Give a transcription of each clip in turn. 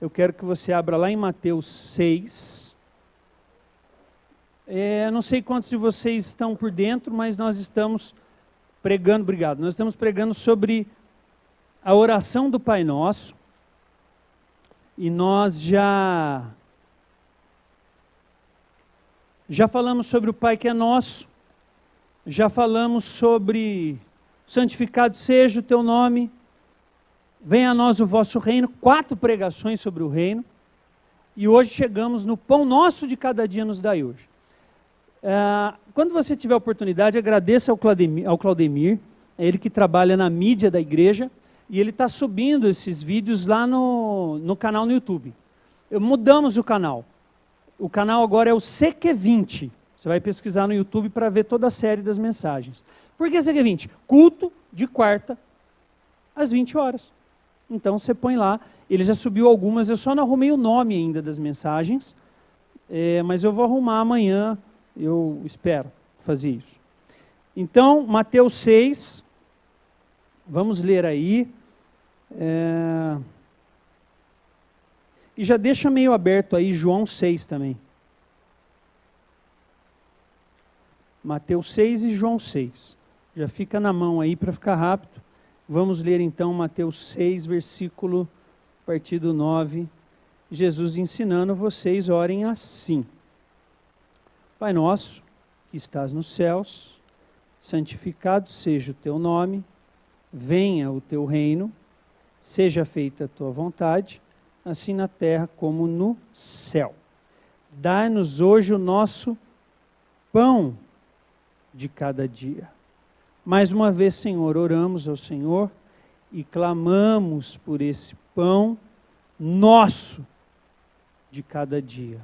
Eu quero que você abra lá em Mateus 6. Não sei quantos de vocês estão por dentro, mas nós estamos pregando, obrigado, nós estamos pregando sobre a oração do Pai Nosso. E nós já falamos sobre o Pai que é nosso, já falamos sobre santificado seja o teu nome, venha a nós o vosso reino, 4 pregações sobre o reino, e hoje chegamos no pão nosso de cada dia nos dai hoje. Quando você tiver oportunidade, agradeça ao Claudemir, é ele que trabalha na mídia da igreja, e ele está subindo esses vídeos lá no canal no YouTube. Mudamos o canal. O canal agora é o CQ20. Você vai pesquisar no YouTube para ver toda a série das mensagens. Por que CQ20? Culto de quarta às 20 horas. Então você põe lá. Ele já subiu algumas, eu só não arrumei o nome ainda das mensagens, mas eu vou arrumar amanhã, eu espero fazer isso. Então, Mateus 6, vamos ler aí. E já deixa meio aberto aí João 6 também. Mateus 6 e João 6. Já fica na mão aí para ficar rápido. Vamos ler então Mateus 6, versículo, a partir do 9. Jesus ensinando: vocês orem assim. Pai nosso, que estás nos céus, santificado seja o teu nome, venha o teu reino, seja feita a tua vontade, assim na terra como no céu. Dai-nos hoje o nosso pão de cada dia. Mais uma vez, Senhor, oramos ao Senhor e clamamos por esse pão nosso de cada dia.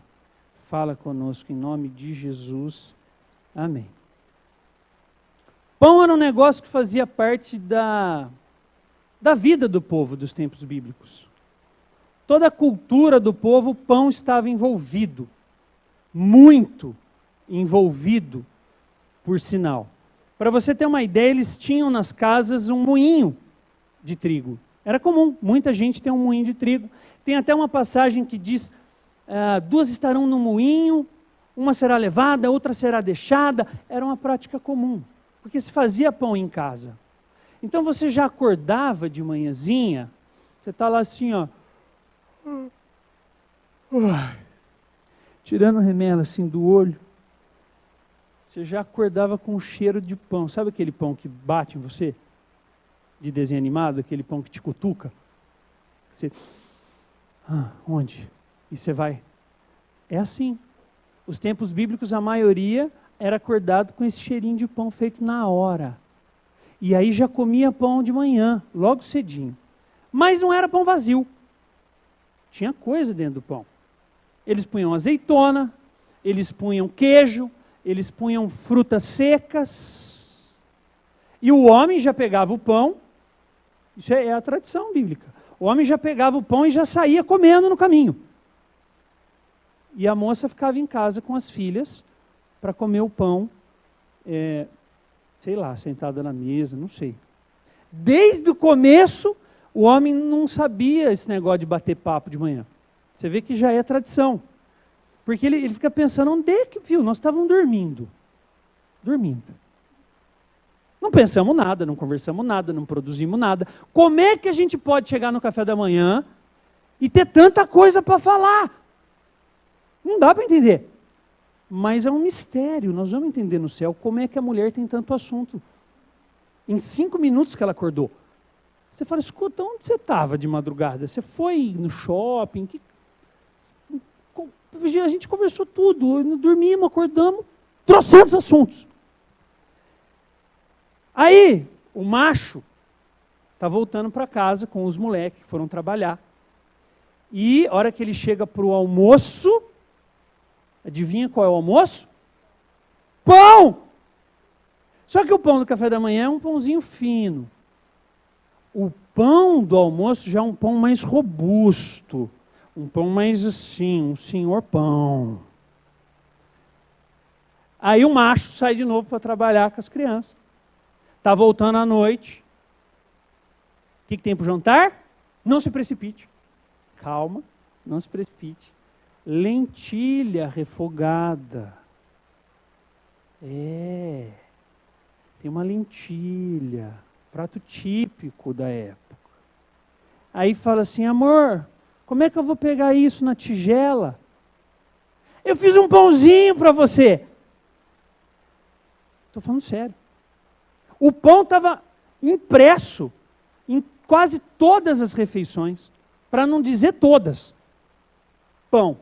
Fala conosco em nome de Jesus. Amém. Pão era um negócio que fazia parte da vida do povo dos tempos bíblicos. Toda a cultura do povo, o pão estava envolvido. Muito envolvido, por sinal. Para você ter uma ideia, eles tinham nas casas um moinho de trigo. Era comum, muita gente tem um moinho de trigo. Tem até uma passagem que diz, 2 estarão no moinho, uma será levada, outra será deixada. Era uma prática comum, porque se fazia pão em casa. Então você já acordava de manhãzinha, você está lá assim, ó, tirando o remelo assim do olho, você já acordava com o cheiro de pão. Sabe aquele pão que bate em você? De desenho animado, aquele pão que te cutuca? Você, onde? E você vai. É assim. Os tempos bíblicos, a maioria era acordado com esse cheirinho de pão feito na hora. E aí já comia pão de manhã, logo cedinho. Mas não era pão vazio. Tinha coisa dentro do pão. Eles punham azeitona, eles punham queijo, eles punham frutas secas. E o homem já pegava o pão, isso é a tradição bíblica. O homem já pegava o pão e já saía comendo no caminho. E a moça ficava em casa com as filhas para comer o pão, sei lá, sentada na mesa, não sei. Desde o começo, o homem não sabia esse negócio de bater papo de manhã. Você vê que já é tradição. Porque ele fica pensando, onde é que, viu? Nós estávamos dormindo. Dormindo. Não pensamos nada, não conversamos nada, não produzimos nada. Como é que a gente pode chegar no café da manhã e ter tanta coisa para falar? Não dá para entender. Mas é um mistério, nós vamos entender no céu como é que a mulher tem tanto assunto. Em 5 minutos que ela acordou. Você fala, escuta, onde você estava de madrugada? Você foi no shopping? A gente conversou tudo, dormimos, acordamos, trocentos assuntos. Aí, o macho está voltando para casa com os moleques que foram trabalhar. E, a hora que ele chega para o almoço, adivinha qual é o almoço? Pão! Só que o pão do café da manhã é um pãozinho fino. O pão do almoço já é um pão mais robusto. Um pão mais assim, um senhor pão. Aí o macho sai de novo para trabalhar com as crianças. Está voltando à noite. O que tem para o jantar? Não se precipite. Calma, não se precipite. Lentilha refogada. Tem uma lentilha, prato típico da época. Aí fala assim, amor, como é que eu vou pegar isso na tigela? Eu fiz um pãozinho para você. Estou falando sério. O pão estava impresso em quase todas as refeições, para não dizer todas. Pão.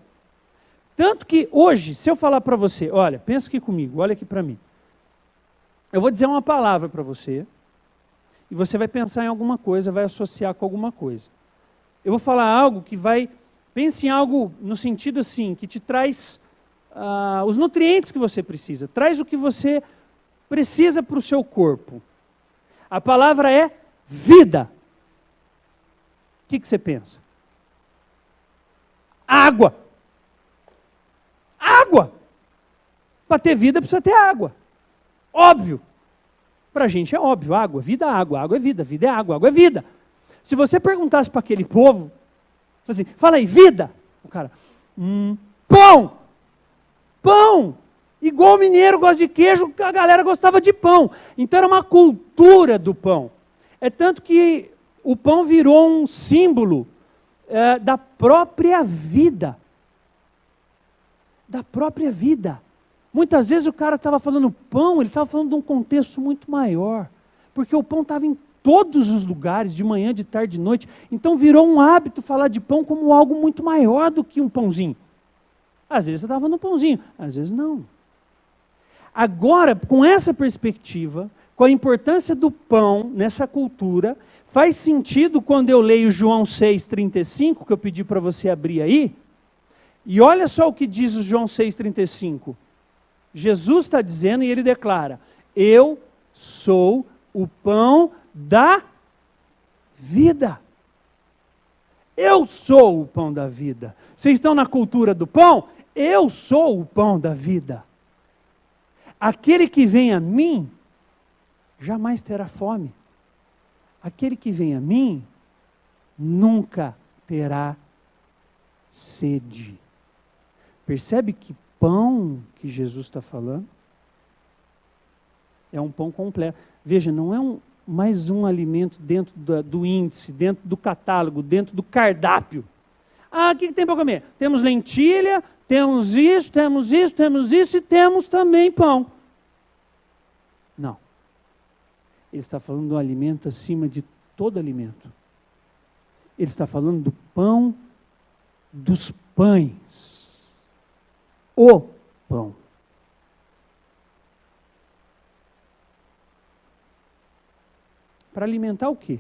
Tanto que hoje, se eu falar para você, olha, pensa aqui comigo, olha aqui para mim. Eu vou dizer uma palavra para você, e você vai pensar em alguma coisa, vai associar com alguma coisa. Eu vou falar algo que vai... Pense em algo no sentido assim, que te traz os nutrientes que você precisa, traz o que você precisa para o seu corpo. A palavra é vida. O que você pensa? Água. Água. Para ter vida precisa ter água. Óbvio. Para a gente é óbvio. Água, vida, água. Água é vida. Vida é água. Água é vida. Se você perguntasse para aquele povo, assim, fala aí, vida. O cara, pão. Pão. Igual o mineiro gosta de queijo, a galera gostava de pão. Então era uma cultura do pão. É tanto que o pão virou um símbolo da própria vida. Da própria vida. Muitas vezes o cara estava falando pão, ele estava falando de um contexto muito maior. Porque o pão estava em todos os lugares, de manhã, de tarde, de noite. Então virou um hábito falar de pão como algo muito maior do que um pãozinho. Às vezes você estava no pãozinho, às vezes não. Agora, com essa perspectiva, com a importância do pão nessa cultura, faz sentido quando eu leio João 6,35, que eu pedi para você abrir aí, e olha só o que diz o João 6,35. Jesus está dizendo e ele declara, eu sou o pão da vida. Eu sou o pão da vida. Vocês estão na cultura do pão? Eu sou o pão da vida. Aquele que vem a mim, jamais terá fome. Aquele que vem a mim, nunca terá sede. Percebe que pão que Jesus está falando? É um pão completo. Veja, não é mais um alimento dentro do índice, dentro do catálogo, dentro do cardápio. O que tem para comer? Temos lentilha, temos isso, temos isso, temos isso e temos também pão. Não. Ele está falando de um alimento acima de todo alimento. Ele está falando do pão dos pães. O pão. Para alimentar o quê?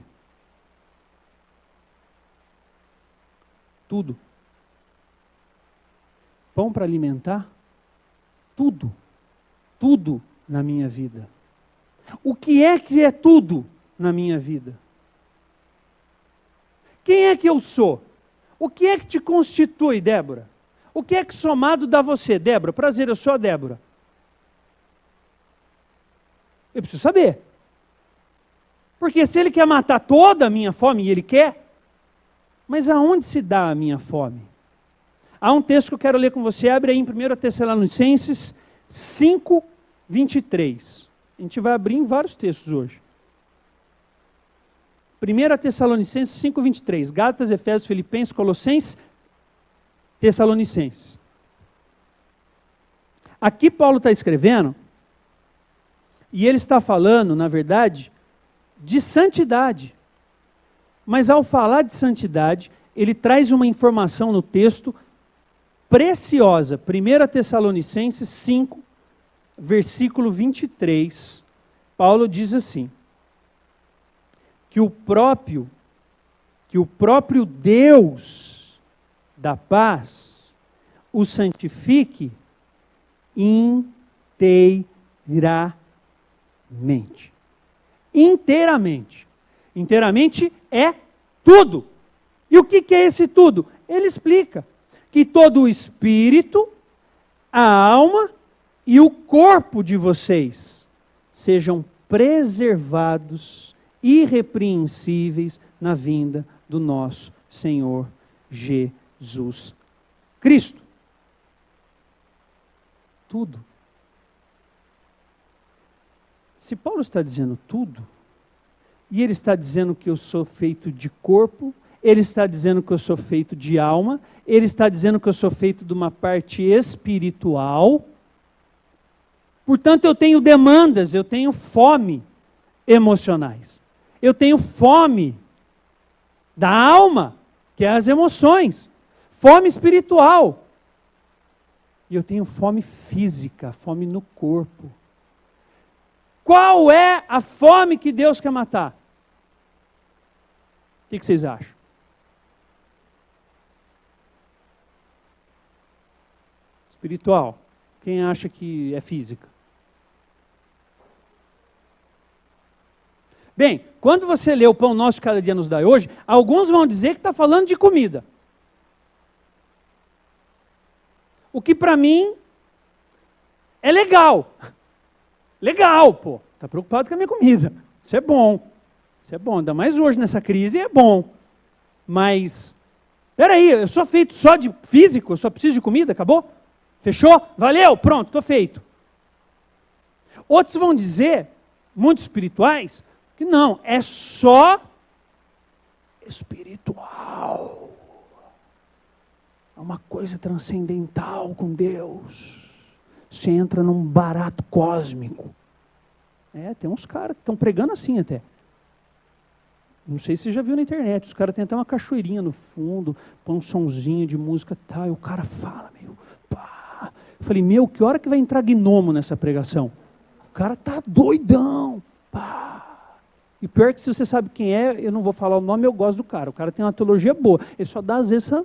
Tudo. Pão para alimentar? Tudo. Tudo na minha vida. O que é tudo na minha vida? Quem é que eu sou? O que é que te constitui, Débora? O que é que somado dá você, Débora? Prazer, eu sou a Débora. Eu preciso saber. Porque se ele quer matar toda a minha fome, e ele quer, mas aonde se dá a minha fome? Há um texto que eu quero ler com você, abre aí em 1 Tessalonicenses 5, 23. A gente vai abrir em vários textos hoje. 1 Tessalonicenses 5, 23. Gálatas, Efésios, Filipenses, Colossenses, Tessalonicenses. Aqui Paulo está escrevendo, e ele está falando, na verdade, de santidade. Mas ao falar de santidade, ele traz uma informação no texto preciosa. 1 Tessalonicenses 5, versículo 23. Paulo diz assim, que o próprio Deus da paz o santifique inteiramente. Inteiramente. Inteiramente é tudo. E o que é esse tudo? Ele explica que todo o espírito, a alma e o corpo de vocês sejam preservados, irrepreensíveis na vinda do nosso Senhor Jesus Jesus Cristo. Tudo. Se Paulo está dizendo tudo, e ele está dizendo que eu sou feito de corpo, ele está dizendo que eu sou feito de alma, ele está dizendo que eu sou feito de uma parte espiritual, portanto eu tenho demandas, eu tenho fome emocionais, eu tenho fome da alma, que é as emoções, fome espiritual, e eu tenho fome física, fome no corpo. Qual é a fome que Deus quer matar? O que vocês acham? Espiritual. Quem acha que é física? Bem, quando você lê o Pão Nosso de Cada Dia nos Dai Hoje, alguns vão dizer que está falando de comida. O que para mim é legal. Legal, pô. Está preocupado com a minha comida. Isso é bom. Isso é bom. Ainda mais hoje nessa crise é bom. Mas, peraí, eu sou feito só de físico? Eu só preciso de comida? Acabou? Fechou? Valeu? Pronto, estou feito. Outros vão dizer, muito espirituais, que não, é só espiritual. É uma coisa transcendental com Deus. Você entra num barato cósmico. Tem uns caras que estão pregando assim até. Não sei se você já viu na internet. Os caras têm até uma cachoeirinha no fundo, põe um sonzinho de música e tal, e o cara fala, meu, pá. Eu falei, meu, que hora que vai entrar gnomo nessa pregação? O cara tá doidão, pá. E pior que se você sabe quem é, eu não vou falar o nome, eu gosto do cara. O cara tem uma teologia boa. Ele só dá às vezes essa...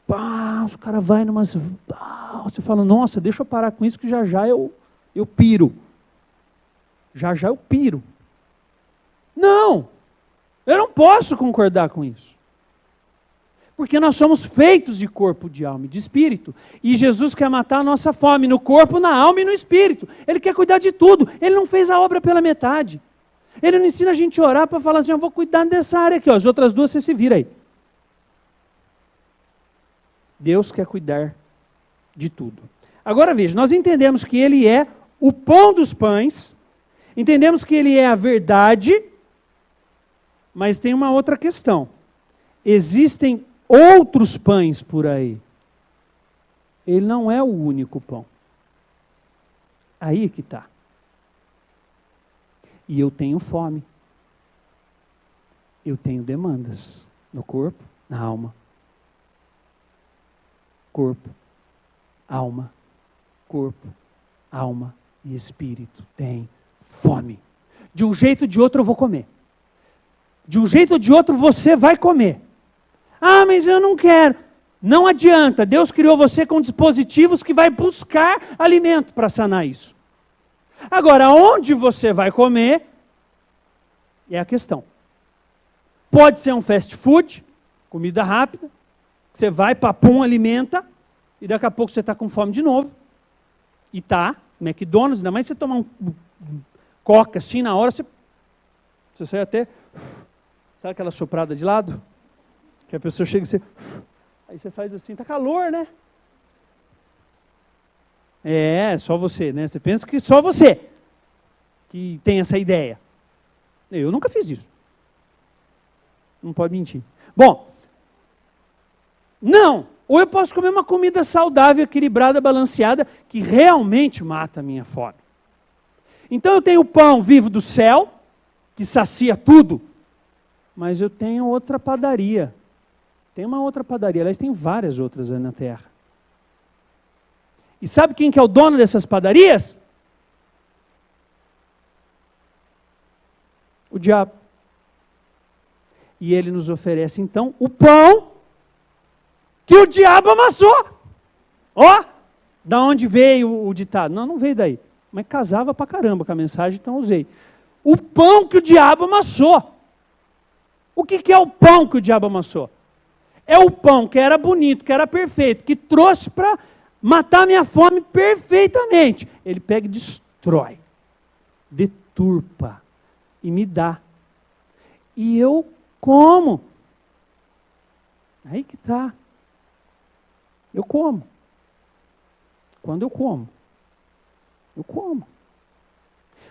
Pá, os caras vai numas... Pá, você fala, nossa, deixa eu parar com isso que já já eu piro. Já já eu piro. Não! Eu não posso concordar com isso. Porque nós somos feitos de corpo, de alma e de espírito. E Jesus quer matar a nossa fome no corpo, na alma e no espírito. Ele quer cuidar de tudo. Ele não fez a obra pela metade. Ele não ensina a gente a orar para falar assim, eu vou cuidar dessa área aqui. Ó. As outras duas você se vira aí. Deus quer cuidar de tudo. Agora veja, nós entendemos que Ele é o pão dos pães, entendemos que Ele é a verdade, mas tem uma outra questão. Existem outros pães por aí. Ele não é o único pão. Aí que está. E eu tenho fome. Eu tenho demandas no corpo, na alma. Corpo, alma, e espírito tem fome. De um jeito ou de outro eu vou comer. De um jeito ou de outro você vai comer. Ah, mas eu não quero. Não adianta, Deus criou você com dispositivos que vai buscar alimento para sanar isso. Agora, onde você vai comer é a questão. Pode ser um fast food, comida rápida, você vai, papum, alimenta, e daqui a pouco você está com fome de novo. E tá, McDonald's, ainda mais você tomar um coca assim, na hora você sai até... Sabe aquela soprada de lado? Que a pessoa chega e você... Aí você faz assim, tá calor, né? Só você, né? Você pensa que só você que tem essa ideia. Eu nunca fiz isso. Não pode mentir. Bom... Não! Ou eu posso comer uma comida saudável, equilibrada, balanceada, que realmente mata a minha fome. Então eu tenho o pão vivo do céu, que sacia tudo, mas eu tenho outra padaria. Tem uma outra padaria, aliás, tem várias outras aí na terra. E sabe quem que é o dono dessas padarias? O diabo. E ele nos oferece, então, o pão que o diabo amassou. Ó, da onde veio o ditado? Não veio daí. Mas casava pra caramba com a mensagem, então usei. O pão que o diabo amassou. O que é o pão que o diabo amassou? É o pão que era bonito, que era perfeito, que trouxe para matar minha fome perfeitamente. Ele pega e destrói, deturpa e me dá. E eu como. Aí que está. Eu como. Quando eu como. Eu como.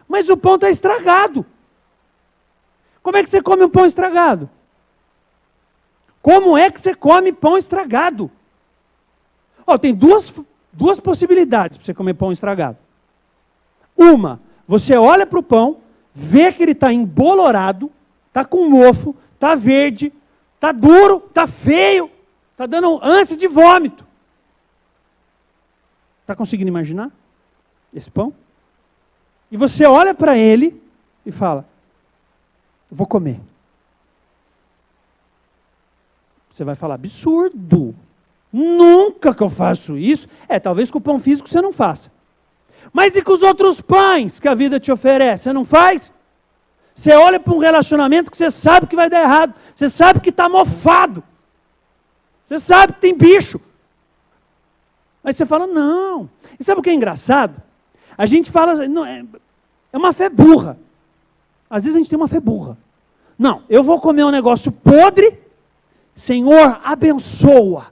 Mas o pão está estragado. Como é que você come um pão estragado? Como é que você come pão estragado? Tem duas possibilidades para você comer pão estragado. Uma, você olha para o pão, vê que ele está embolorado, está com mofo, está verde, está duro, está feio, está dando ânsia de vômito. Está conseguindo imaginar esse pão? E você olha para ele e fala, eu vou comer. Você vai falar, absurdo. Nunca que eu faço isso. Talvez com o pão físico você não faça. Mas e com os outros pães que a vida te oferece? Você não faz? Você olha para um relacionamento que você sabe que vai dar errado. Você sabe que está mofado. Você sabe que tem bicho. Mas você fala, não. E sabe o que é engraçado? A gente fala, não, é uma fé burra. Às vezes a gente tem uma fé burra. Não, eu vou comer um negócio podre, Senhor, abençoa.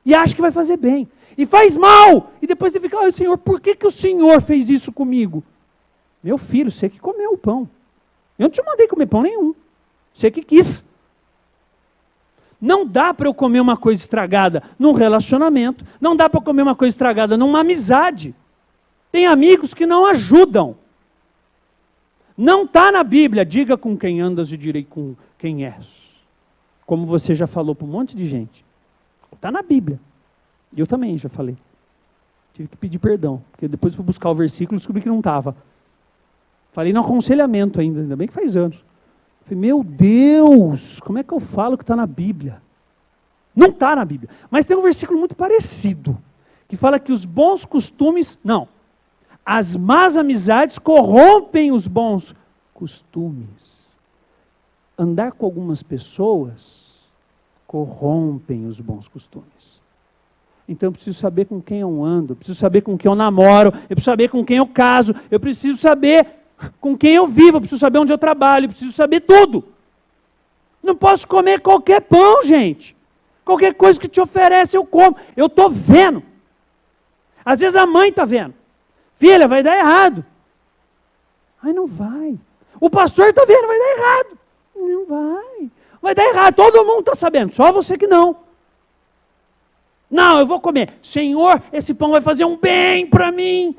E acha que vai fazer bem. E faz mal. E depois você fica, Senhor, por que o Senhor fez isso comigo? Meu filho, você que comeu o pão. Eu não te mandei comer pão nenhum. Você que quis. Não dá para eu comer uma coisa estragada num relacionamento. Não dá para eu comer uma coisa estragada numa amizade. Tem amigos que não ajudam. Não está na Bíblia. Diga com quem andas e direi com quem és. Como você já falou para um monte de gente. Está na Bíblia. Eu também já falei. Tive que pedir perdão. Porque depois fui buscar o versículo e descobri que não estava. Falei no aconselhamento ainda bem que faz anos. Falei, meu Deus, como é que eu falo que está na Bíblia? Não está na Bíblia. Mas tem um versículo muito parecido. Que fala que os bons costumes... Não. As más amizades corrompem os bons costumes. Andar com algumas pessoas corrompem os bons costumes. Então eu preciso saber com quem eu ando, eu preciso saber com quem eu namoro, eu preciso saber com quem eu caso, eu preciso saber com quem eu vivo, eu preciso saber onde eu trabalho, eu preciso saber tudo. Não posso comer qualquer pão, gente. Qualquer coisa que te oferece eu como. Eu estou vendo. Às vezes a mãe está vendo. Filha, vai dar errado. Ai, não vai. O pastor está vendo, vai dar errado. Não vai. Vai dar errado, todo mundo está sabendo, só você que não. Não, eu vou comer. Senhor, esse pão vai fazer um bem para mim.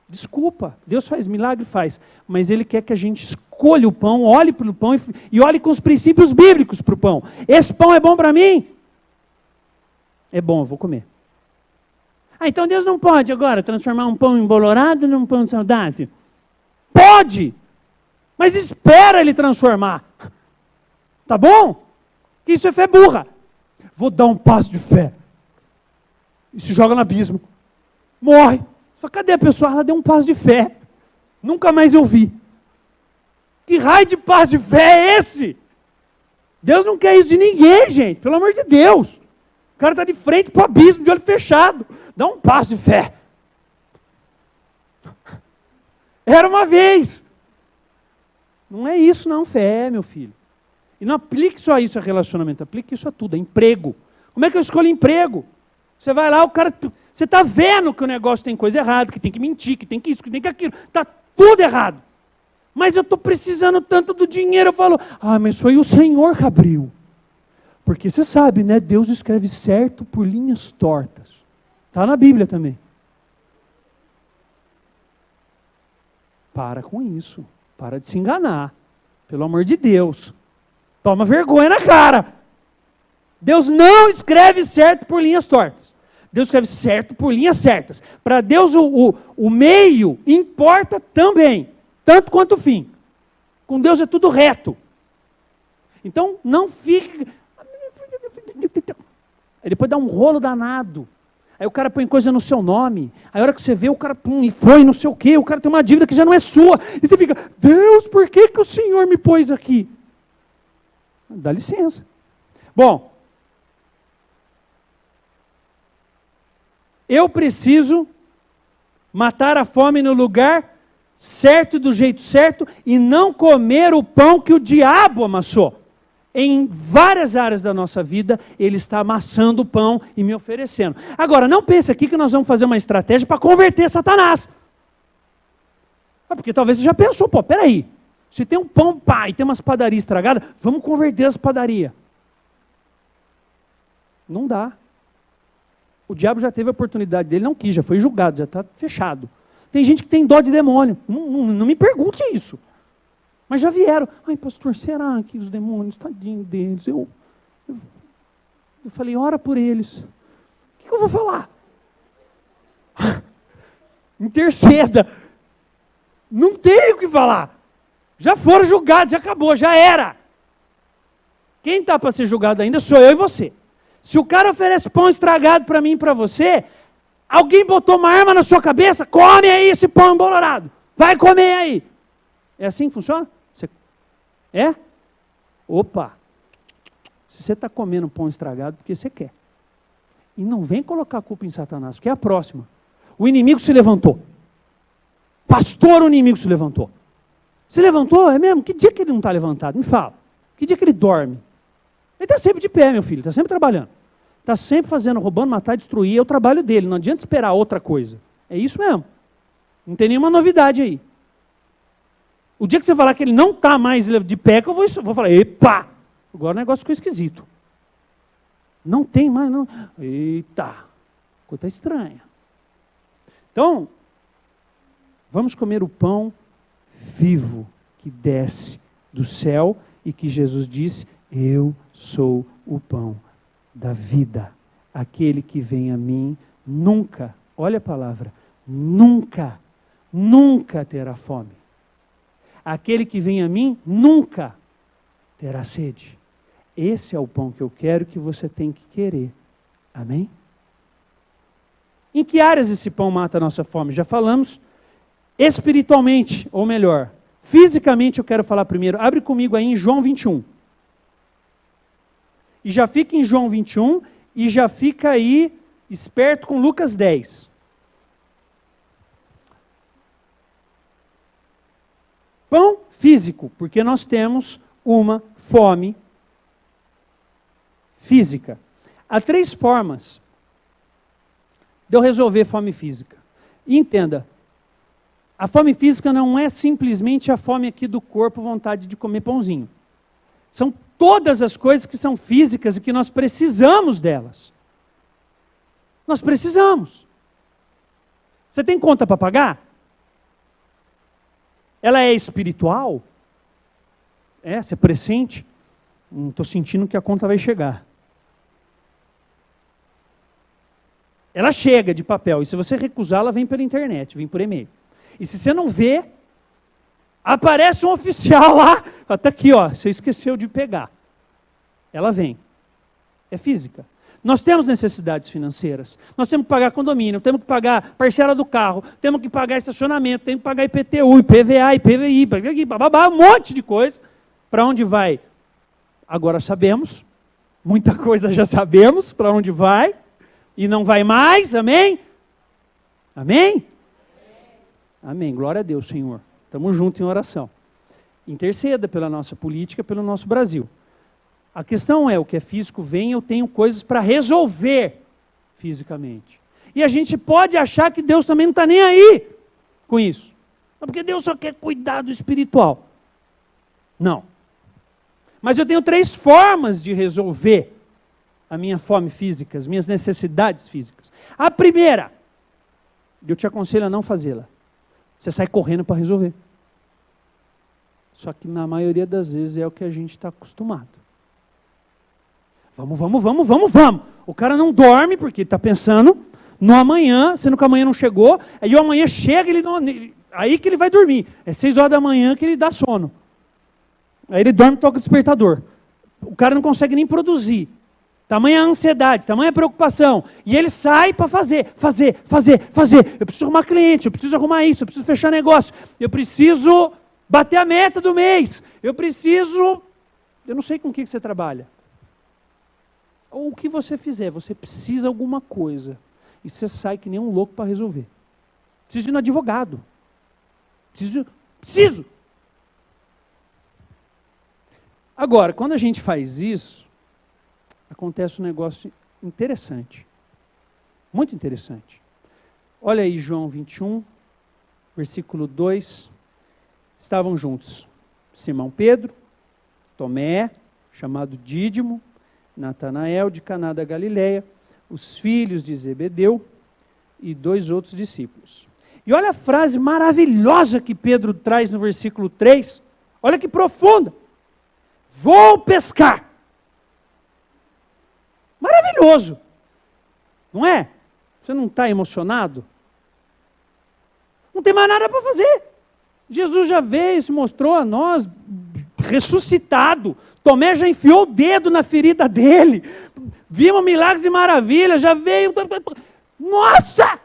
Desculpa, Deus faz milagre, faz. Mas Ele quer que a gente escolha o pão, olhe para o pão e olhe com os princípios bíblicos para o pão. Esse pão é bom para mim? É bom, eu vou comer. Então Deus não pode agora transformar um pão embolorado num pão saudável? Pode! Mas espera Ele transformar. Tá bom? Isso é fé burra. Vou dar um passo de fé. E se joga no abismo. Morre. Só cadê a pessoa? Ela deu um passo de fé. Nunca mais eu vi. Que raio de passo de fé é esse? Deus não quer isso de ninguém, gente. Pelo amor de Deus. O cara está de frente para o abismo, de olho fechado. Dá um passo de fé. Era uma vez. Não é isso não, fé, meu filho. E não aplique só isso a relacionamento, aplique isso a tudo, a emprego. Como é que eu escolho emprego? Você vai lá, o cara... Você está vendo que o negócio tem coisa errada, que tem que mentir, que tem que isso, que tem que aquilo. Está tudo errado. Mas eu estou precisando tanto do dinheiro. Eu falo, mas foi o Senhor que abriu. Porque você sabe, né? Deus escreve certo por linhas tortas. Está na Bíblia também. Para com isso. Para de se enganar. Pelo amor de Deus. Toma vergonha na cara. Deus não escreve certo por linhas tortas. Deus escreve certo por linhas certas. Para Deus o meio importa também. Tanto quanto o fim. Com Deus é tudo reto. Então não fique... Aí depois dá um rolo danado. Aí o cara põe coisa no seu nome. Aí a hora que você vê, o cara e foi não sei o quê. O cara tem uma dívida que já não é sua. E você fica, Deus, por que o Senhor me pôs aqui? Dá licença. Bom, eu preciso matar a fome no lugar certo, do jeito certo, e não comer o pão que o diabo amassou. em várias áreas da nossa vida, Ele está amassando o pão e me oferecendo. Agora, não pense aqui que nós vamos fazer uma estratégia para converter Satanás. Porque talvez você já pensou, pô, peraí, se tem um pão, pá, e tem umas padarias estragadas, vamos converter as padarias. Não dá. O diabo já teve a oportunidade dele, não quis, já foi julgado, já está fechado. Tem gente que tem dó de demônio. Não me pergunte isso. Mas já vieram. Ai, pastor, será que os demônios, tadinho deles? Eu falei, ora por eles. O que eu vou falar? Interceda. Não tenho o que falar. Já foram julgados, já acabou, já era. Quem está para ser julgado ainda sou eu e você. Se o cara oferece pão estragado para mim e para você, alguém botou uma arma na sua cabeça, come aí esse pão embolorado. Vai comer aí. É assim que funciona? É? Opa! Se você está comendo pão estragado, porque você quer. E não vem colocar a culpa em Satanás, porque é a próxima. O inimigo se levantou. Pastor, o inimigo se levantou. Se levantou, é mesmo? Que dia que ele não está levantado? Me fala. Que dia que ele dorme? Ele está sempre de pé, meu filho, está sempre trabalhando. Está sempre fazendo, roubando, matar, destruir, é o trabalho dele, não adianta esperar outra coisa. É isso mesmo. Não tem nenhuma novidade aí. O dia que você falar que ele não está mais de pé, que eu vou falar, epa, agora o negócio ficou esquisito. Não tem mais, não. Eita, coisa estranha. Então, vamos comer o pão vivo que desce do céu e que Jesus disse, eu sou o pão da vida. Aquele que vem a mim nunca, olha a palavra, nunca, nunca terá fome. Aquele que vem a mim nunca terá sede. Esse é o pão que eu quero que você tem que querer. Amém? Em que áreas esse pão mata a nossa fome? Já falamos. Espiritualmente, ou melhor, fisicamente eu quero falar primeiro. Abre comigo aí em João 21. E já fica em João 21 e já fica aí esperto com Lucas 10. Pão físico, porque nós temos uma fome física. Há 3 formas de eu resolver fome física. E entenda, a fome física não é simplesmente a fome aqui do corpo, vontade de comer pãozinho. São todas as coisas que são físicas e que nós precisamos delas. Nós precisamos. Você tem conta para pagar? Ela é espiritual? Você pressente? Estou sentindo que a conta vai chegar. Ela chega de papel, e se você recusar, ela vem pela internet, vem por e-mail. E se você não vê, aparece um oficial lá, até aqui, ó, você esqueceu de pegar. Ela vem. É física. Nós temos necessidades financeiras. Nós temos que pagar condomínio, temos que pagar parcela do carro, temos que pagar estacionamento, temos que pagar IPTU, IPVA, IPVI, bababá, um monte de coisa. Para onde vai? Agora sabemos. Muita coisa já sabemos para onde vai. E não vai mais, amém? Amém? Amém. Glória a Deus, Senhor. Estamos juntos em oração. Interceda pela nossa política, pelo nosso Brasil. A questão é, o que é físico vem, eu tenho coisas para resolver fisicamente. E a gente pode achar que Deus também não está nem aí com isso. Porque Deus só quer cuidar do espiritual. Não. Mas eu tenho 3 formas de resolver a minha fome física, as minhas necessidades físicas. A primeira, eu te aconselho a não fazê-la. Você sai correndo para resolver. Só que na maioria das vezes é o que a gente está acostumado. Vamos. O cara não dorme porque está pensando no amanhã, sendo que amanhã não chegou, aí o amanhã chega, aí que ele vai dormir. É 6 horas da manhã que ele dá sono. Aí ele dorme e toca o despertador. O cara não consegue nem produzir. Tamanha ansiedade, tamanha preocupação. E ele sai para fazer. Eu preciso arrumar cliente, eu preciso arrumar isso, eu preciso fechar negócio, eu preciso bater a meta do mês, eu não sei com o que você trabalha. Ou o que você fizer, você precisa de alguma coisa. E você sai que nem um louco para resolver. Preciso ir no advogado. Preciso. Agora, quando a gente faz isso, acontece um negócio interessante. Muito interessante. Olha aí João 21, versículo 2. Estavam juntos Simão Pedro, Tomé, chamado Dídimo, Natanael de Caná da Galileia, os filhos de Zebedeu e 2 outros discípulos. E olha a frase maravilhosa que Pedro traz no versículo 3. Olha que profunda. Vou pescar. Maravilhoso. Não é? Você não está emocionado? Não tem mais nada para fazer. Jesus já veio e se mostrou a nós ressuscitado. Tomé já enfiou o dedo na ferida dele. Vimos milagres e maravilhas, já veio. Nossa!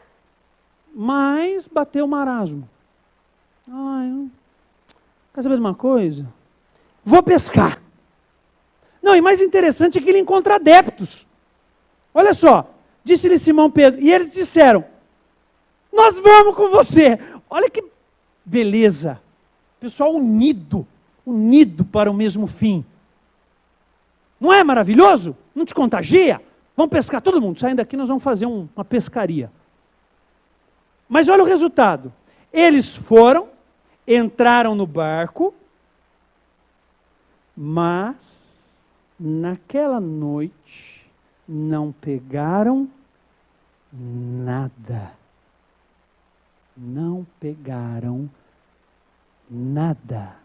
Mas bateu o marasmo. Ai, quer saber de uma coisa? Vou pescar. Não, e mais interessante é que ele encontra adeptos. Olha só, disse-lhe Simão Pedro, e eles disseram, nós vamos com você. Olha que beleza. Pessoal unido para o mesmo fim. Não é maravilhoso? Não te contagia? Vamos pescar todo mundo. Saindo daqui nós vamos fazer uma pescaria. Mas olha o resultado. Eles foram, entraram no barco, mas naquela noite não pegaram nada. Não pegaram nada.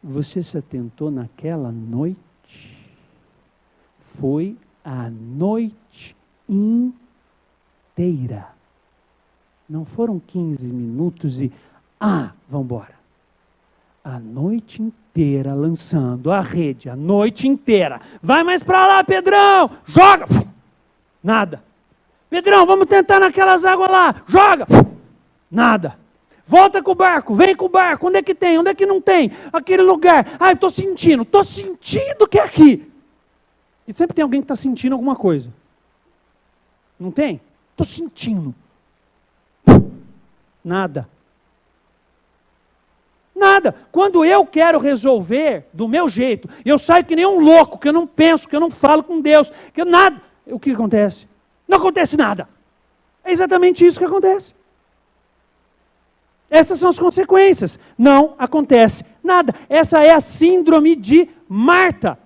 Você se atentou naquela noite? Foi a noite inteira. Não foram 15 minutos e, vamos embora. A noite inteira lançando a rede, a noite inteira. Vai mais para lá, Pedrão! Joga! Nada. Pedrão, vamos tentar naquelas águas lá. Joga! Nada. Volta com o barco, vem com o barco. Onde é que tem? Onde é que não tem? Aquele lugar. Eu estou sentindo que é aqui. E sempre tem alguém que está sentindo alguma coisa. Não tem? Estou sentindo. Nada. Nada. Quando eu quero resolver do meu jeito, eu saio que nem um louco, que eu não penso, que eu não falo com Deus, que eu nada. O que acontece? Não acontece nada. É exatamente isso que acontece. Essas são as consequências. Não acontece nada. Essa é a síndrome de Marta.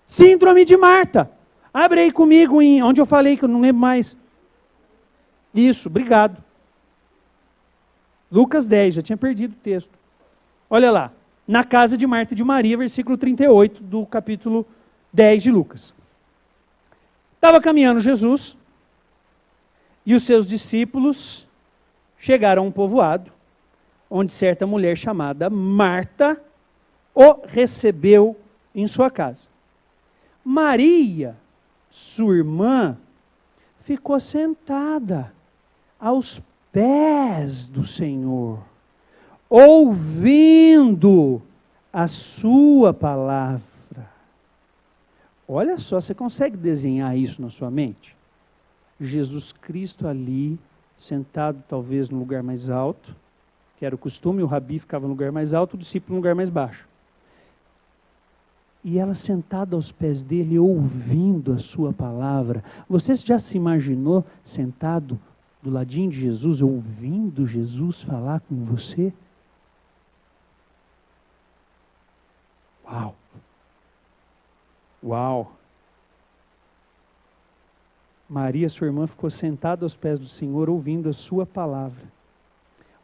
Síndrome de Marta. Abre aí comigo em onde eu falei que eu não lembro mais. Isso, obrigado. Lucas 10, já tinha perdido o texto. Olha lá. Na casa de Marta e de Maria, versículo 38 do capítulo 10 de Lucas. Estava caminhando Jesus e os seus discípulos chegaram a um povoado, onde certa mulher chamada Marta o recebeu em sua casa. Maria, sua irmã, ficou sentada aos pés do Senhor, ouvindo a sua palavra. Olha só, você consegue desenhar isso na sua mente? Jesus Cristo ali, sentado talvez no lugar mais alto, que era o costume, o rabi ficava no lugar mais alto, o discípulo no lugar mais baixo. E ela sentada aos pés dele, ouvindo a sua palavra. Você já se imaginou sentado do ladinho de Jesus, ouvindo Jesus falar com você? Uau! Uau! Maria, sua irmã, ficou sentada aos pés do Senhor, ouvindo a sua palavra.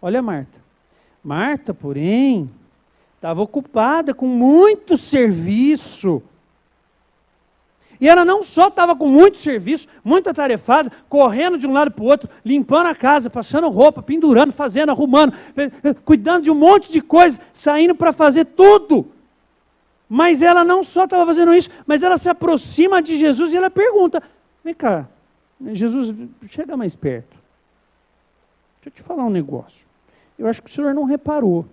Olha Marta. Marta, porém, estava ocupada com muito serviço. E ela não só estava com muito serviço, muito atarefada, correndo de um lado para o outro, limpando a casa, passando roupa, pendurando, fazendo, arrumando, cuidando de um monte de coisa, saindo para fazer tudo. Mas ela não só estava fazendo isso, mas ela se aproxima de Jesus e ela pergunta, vem cá, Jesus, chega mais perto. Deixa eu te falar um negócio. Eu acho que o senhor não reparou.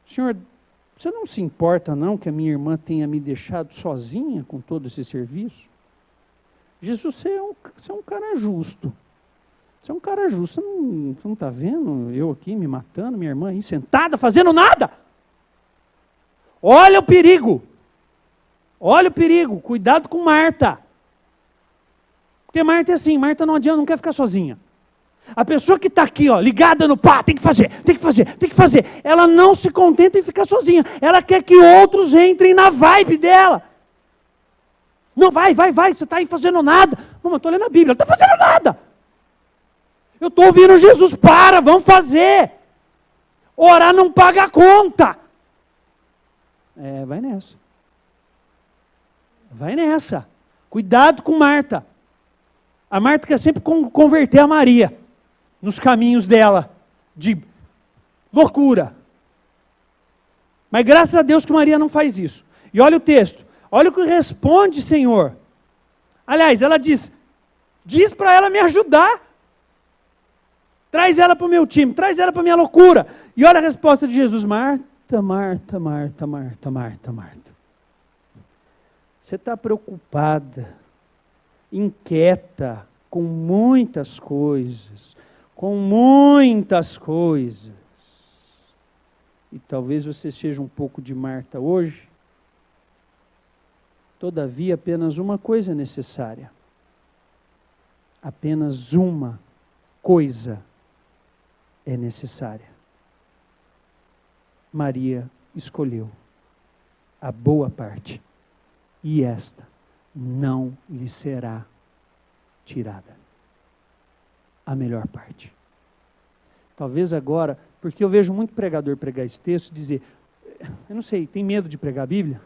Senhor, você não se importa não que a minha irmã tenha me deixado sozinha com todo esse serviço? Jesus, você é um cara justo. Você é um cara justo. Você não está vendo eu aqui me matando, minha irmã aí sentada, fazendo nada? Olha o perigo. Olha o perigo. Cuidado com Marta. Porque Marta é assim, Marta não adianta, não quer ficar sozinha. A pessoa que está aqui, ó, ligada no pá, tem que fazer, ela não se contenta em ficar sozinha. Ela quer que outros entrem na vibe dela. Não, vai, você está aí fazendo nada. Não, eu estou lendo a Bíblia, ela está fazendo nada. Eu estou ouvindo Jesus, vamos fazer. Orar não paga a conta. Vai nessa. Vai nessa. Cuidado com Marta. A Marta quer sempre converter a Maria nos caminhos dela de loucura. Mas graças a Deus que Maria não faz isso. E olha o texto. Olha o que responde, Senhor. Aliás, ela diz para ela me ajudar. Traz ela para o meu time, traz ela para a minha loucura. E olha a resposta de Jesus. Marta, Marta, Marta, Marta, Marta, Marta. Você está preocupada, inquieta com muitas coisas. E talvez você seja um pouco de Marta hoje. Todavia, apenas uma coisa é necessária. Apenas uma coisa é necessária. Maria escolheu a boa parte, e esta não lhe será tirada. A melhor parte. Talvez agora, porque eu vejo muito pregador pregar esse texto, dizer, eu não sei, tem medo de pregar a Bíblia?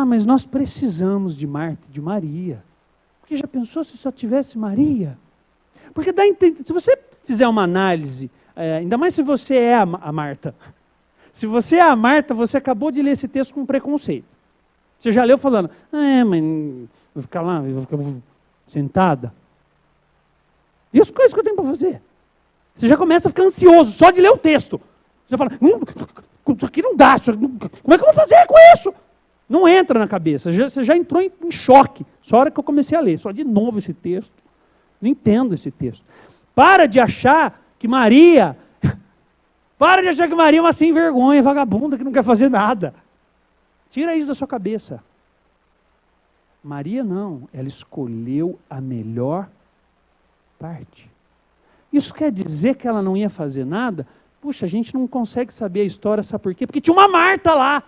Mas nós precisamos de Marta e de Maria. Porque já pensou se só tivesse Maria? Porque se você fizer uma análise, ainda mais se você é a Marta. Se você é a Marta, você acabou de ler esse texto com preconceito. Você já leu falando, mas vou ficar lá, vou ficar sentada. E as coisas que eu tenho para fazer? Você já começa a ficar ansioso só de ler o texto. Você já fala, isso aqui não dá, como é que eu vou fazer com isso? Não entra na cabeça, você já entrou em choque. Só a hora que eu comecei a ler, só de novo esse texto. Não entendo esse texto. Para de achar que Maria é uma sem vergonha, vagabunda, que não quer fazer nada. Tira isso da sua cabeça. Maria não, ela escolheu a melhor parte. Isso quer dizer que ela não ia fazer nada? Puxa, a gente não consegue saber a história, sabe por quê? Porque tinha uma Marta lá.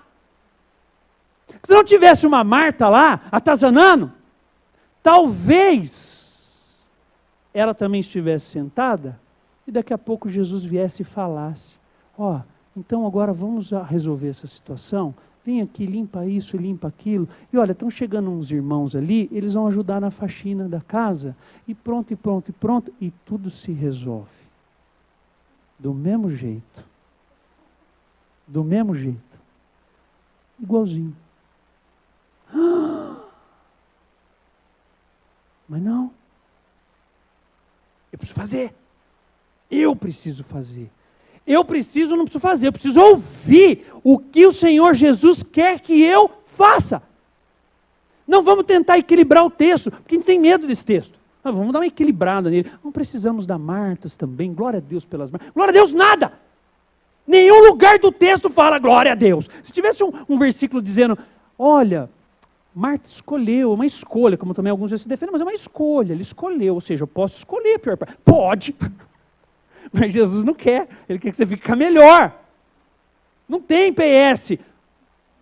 Se não tivesse uma Marta lá, atazanando, talvez ela também estivesse sentada e daqui a pouco Jesus viesse e falasse, então agora vamos resolver essa situação, vem aqui, limpa isso e limpa aquilo, e olha, estão chegando uns irmãos ali, eles vão ajudar na faxina da casa, e pronto, e tudo se resolve. Do mesmo jeito. Igualzinho. Mas não. Eu preciso fazer. Eu não preciso fazer, eu preciso ouvir o que o Senhor Jesus quer que eu faça. Não vamos tentar equilibrar o texto, porque a gente tem medo desse texto. Vamos dar uma equilibrada nele. Não precisamos dar Martas também, glória a Deus pelas Martas. Glória a Deus nada! Nenhum lugar do texto fala glória a Deus. Se tivesse um versículo dizendo, olha, Marta escolheu, uma escolha, como também alguns já se defendem, mas é uma escolha, ele escolheu, ou seja, eu posso escolher a pior parte. Pode! Mas Jesus não quer, ele quer que você fique melhor. Não tem PS.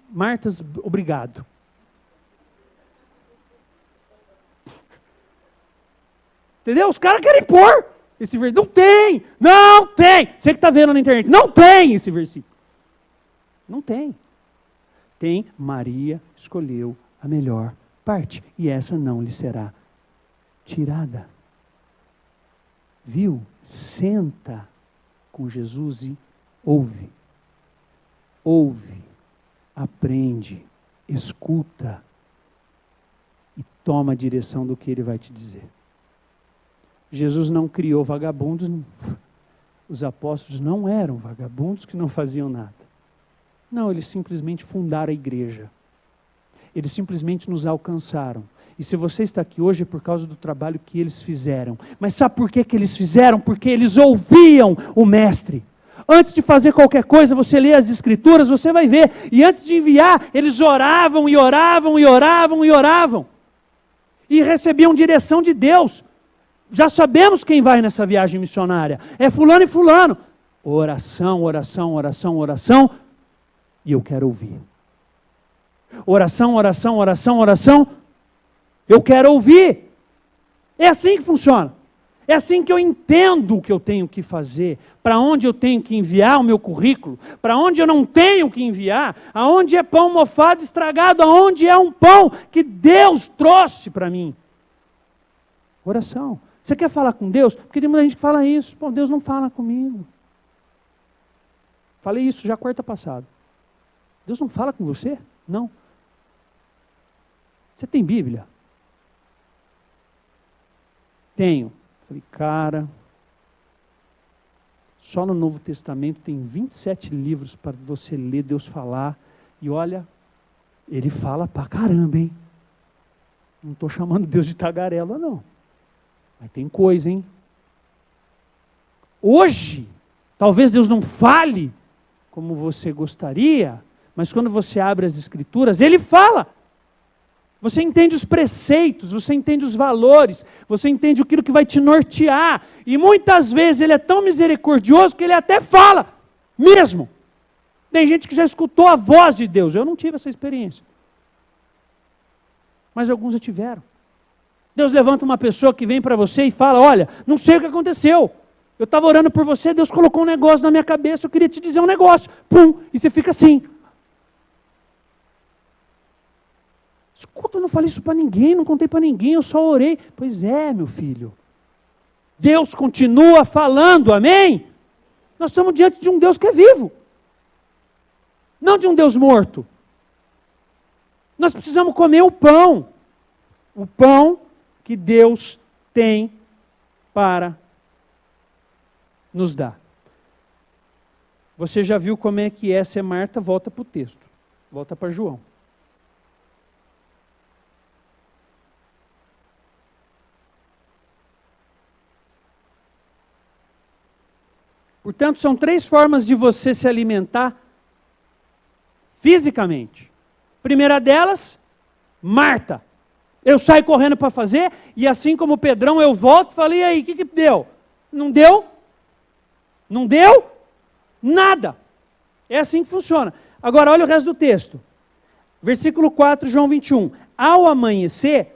Martas, obrigado. Entendeu? Os caras querem pôr esse versículo. Não tem. Você que está vendo na internet, não tem esse versículo. Não tem. Tem, Maria escolheu a melhor parte. E essa não lhe será tirada. Viu? Senta com Jesus e ouve. Ouve, aprende, escuta e toma a direção do que ele vai te dizer. Jesus não criou vagabundos, os apóstolos não eram vagabundos que não faziam nada. Não, eles simplesmente fundaram a igreja. Eles simplesmente nos alcançaram. E se você está aqui hoje é por causa do trabalho que eles fizeram. Mas sabe por que eles fizeram? Porque eles ouviam o Mestre. Antes de fazer qualquer coisa, você lê as Escrituras, você vai ver. E antes de enviar, eles oravam e oravam e oravam e oravam. E recebiam direção de Deus. Já sabemos quem vai nessa viagem missionária. É fulano e fulano. Oração, oração, oração, oração. E eu quero ouvir. Oração, oração, oração, oração. Eu quero ouvir. É assim que funciona. É assim que eu entendo o que eu tenho que fazer, para onde eu tenho que enviar o meu currículo, para onde eu não tenho que enviar, aonde é pão mofado, estragado, aonde é um pão que Deus trouxe para mim. Oração. Você quer falar com Deus? Porque tem muita gente que fala isso. Pô, Deus não fala comigo. Falei isso já quarta passada. Deus não fala com você? Não. Você tem Bíblia? Tenho. Falei, cara, só no Novo Testamento tem 27 livros para você ler, Deus falar. E olha, Ele fala pra caramba, hein? Não estou chamando Deus de tagarela, não. Mas tem coisa, hein? Hoje, talvez Deus não fale como você gostaria, mas quando você abre as Escrituras, Ele fala. Você entende os preceitos, você entende os valores, você entende aquilo que vai te nortear. E muitas vezes Ele é tão misericordioso que Ele até fala, mesmo. Tem gente que já escutou a voz de Deus. Eu não tive essa experiência. Mas alguns já tiveram. Deus levanta uma pessoa que vem para você e fala, olha, não sei o que aconteceu. Eu estava orando por você, Deus colocou um negócio na minha cabeça, eu queria te dizer um negócio. Pum, e você fica assim. Escuta, eu não falei isso para ninguém, não contei para ninguém, eu só orei. Pois é, meu filho. Deus continua falando, amém? Nós estamos diante de um Deus que é vivo. Não de um Deus morto. Nós precisamos comer o pão. O pão que Deus tem para nos dar. Você já viu como é que é ser Marta? Volta para o texto. Volta para João. Portanto, são 3 formas de você se alimentar fisicamente. Primeira delas, Marta. Eu saio correndo para fazer, e assim como o Pedrão, eu volto e falei, e aí, o que deu? Não deu? Não deu? Nada. É assim que funciona. Agora, olha o resto do texto. Versículo 4, João 21. Ao amanhecer,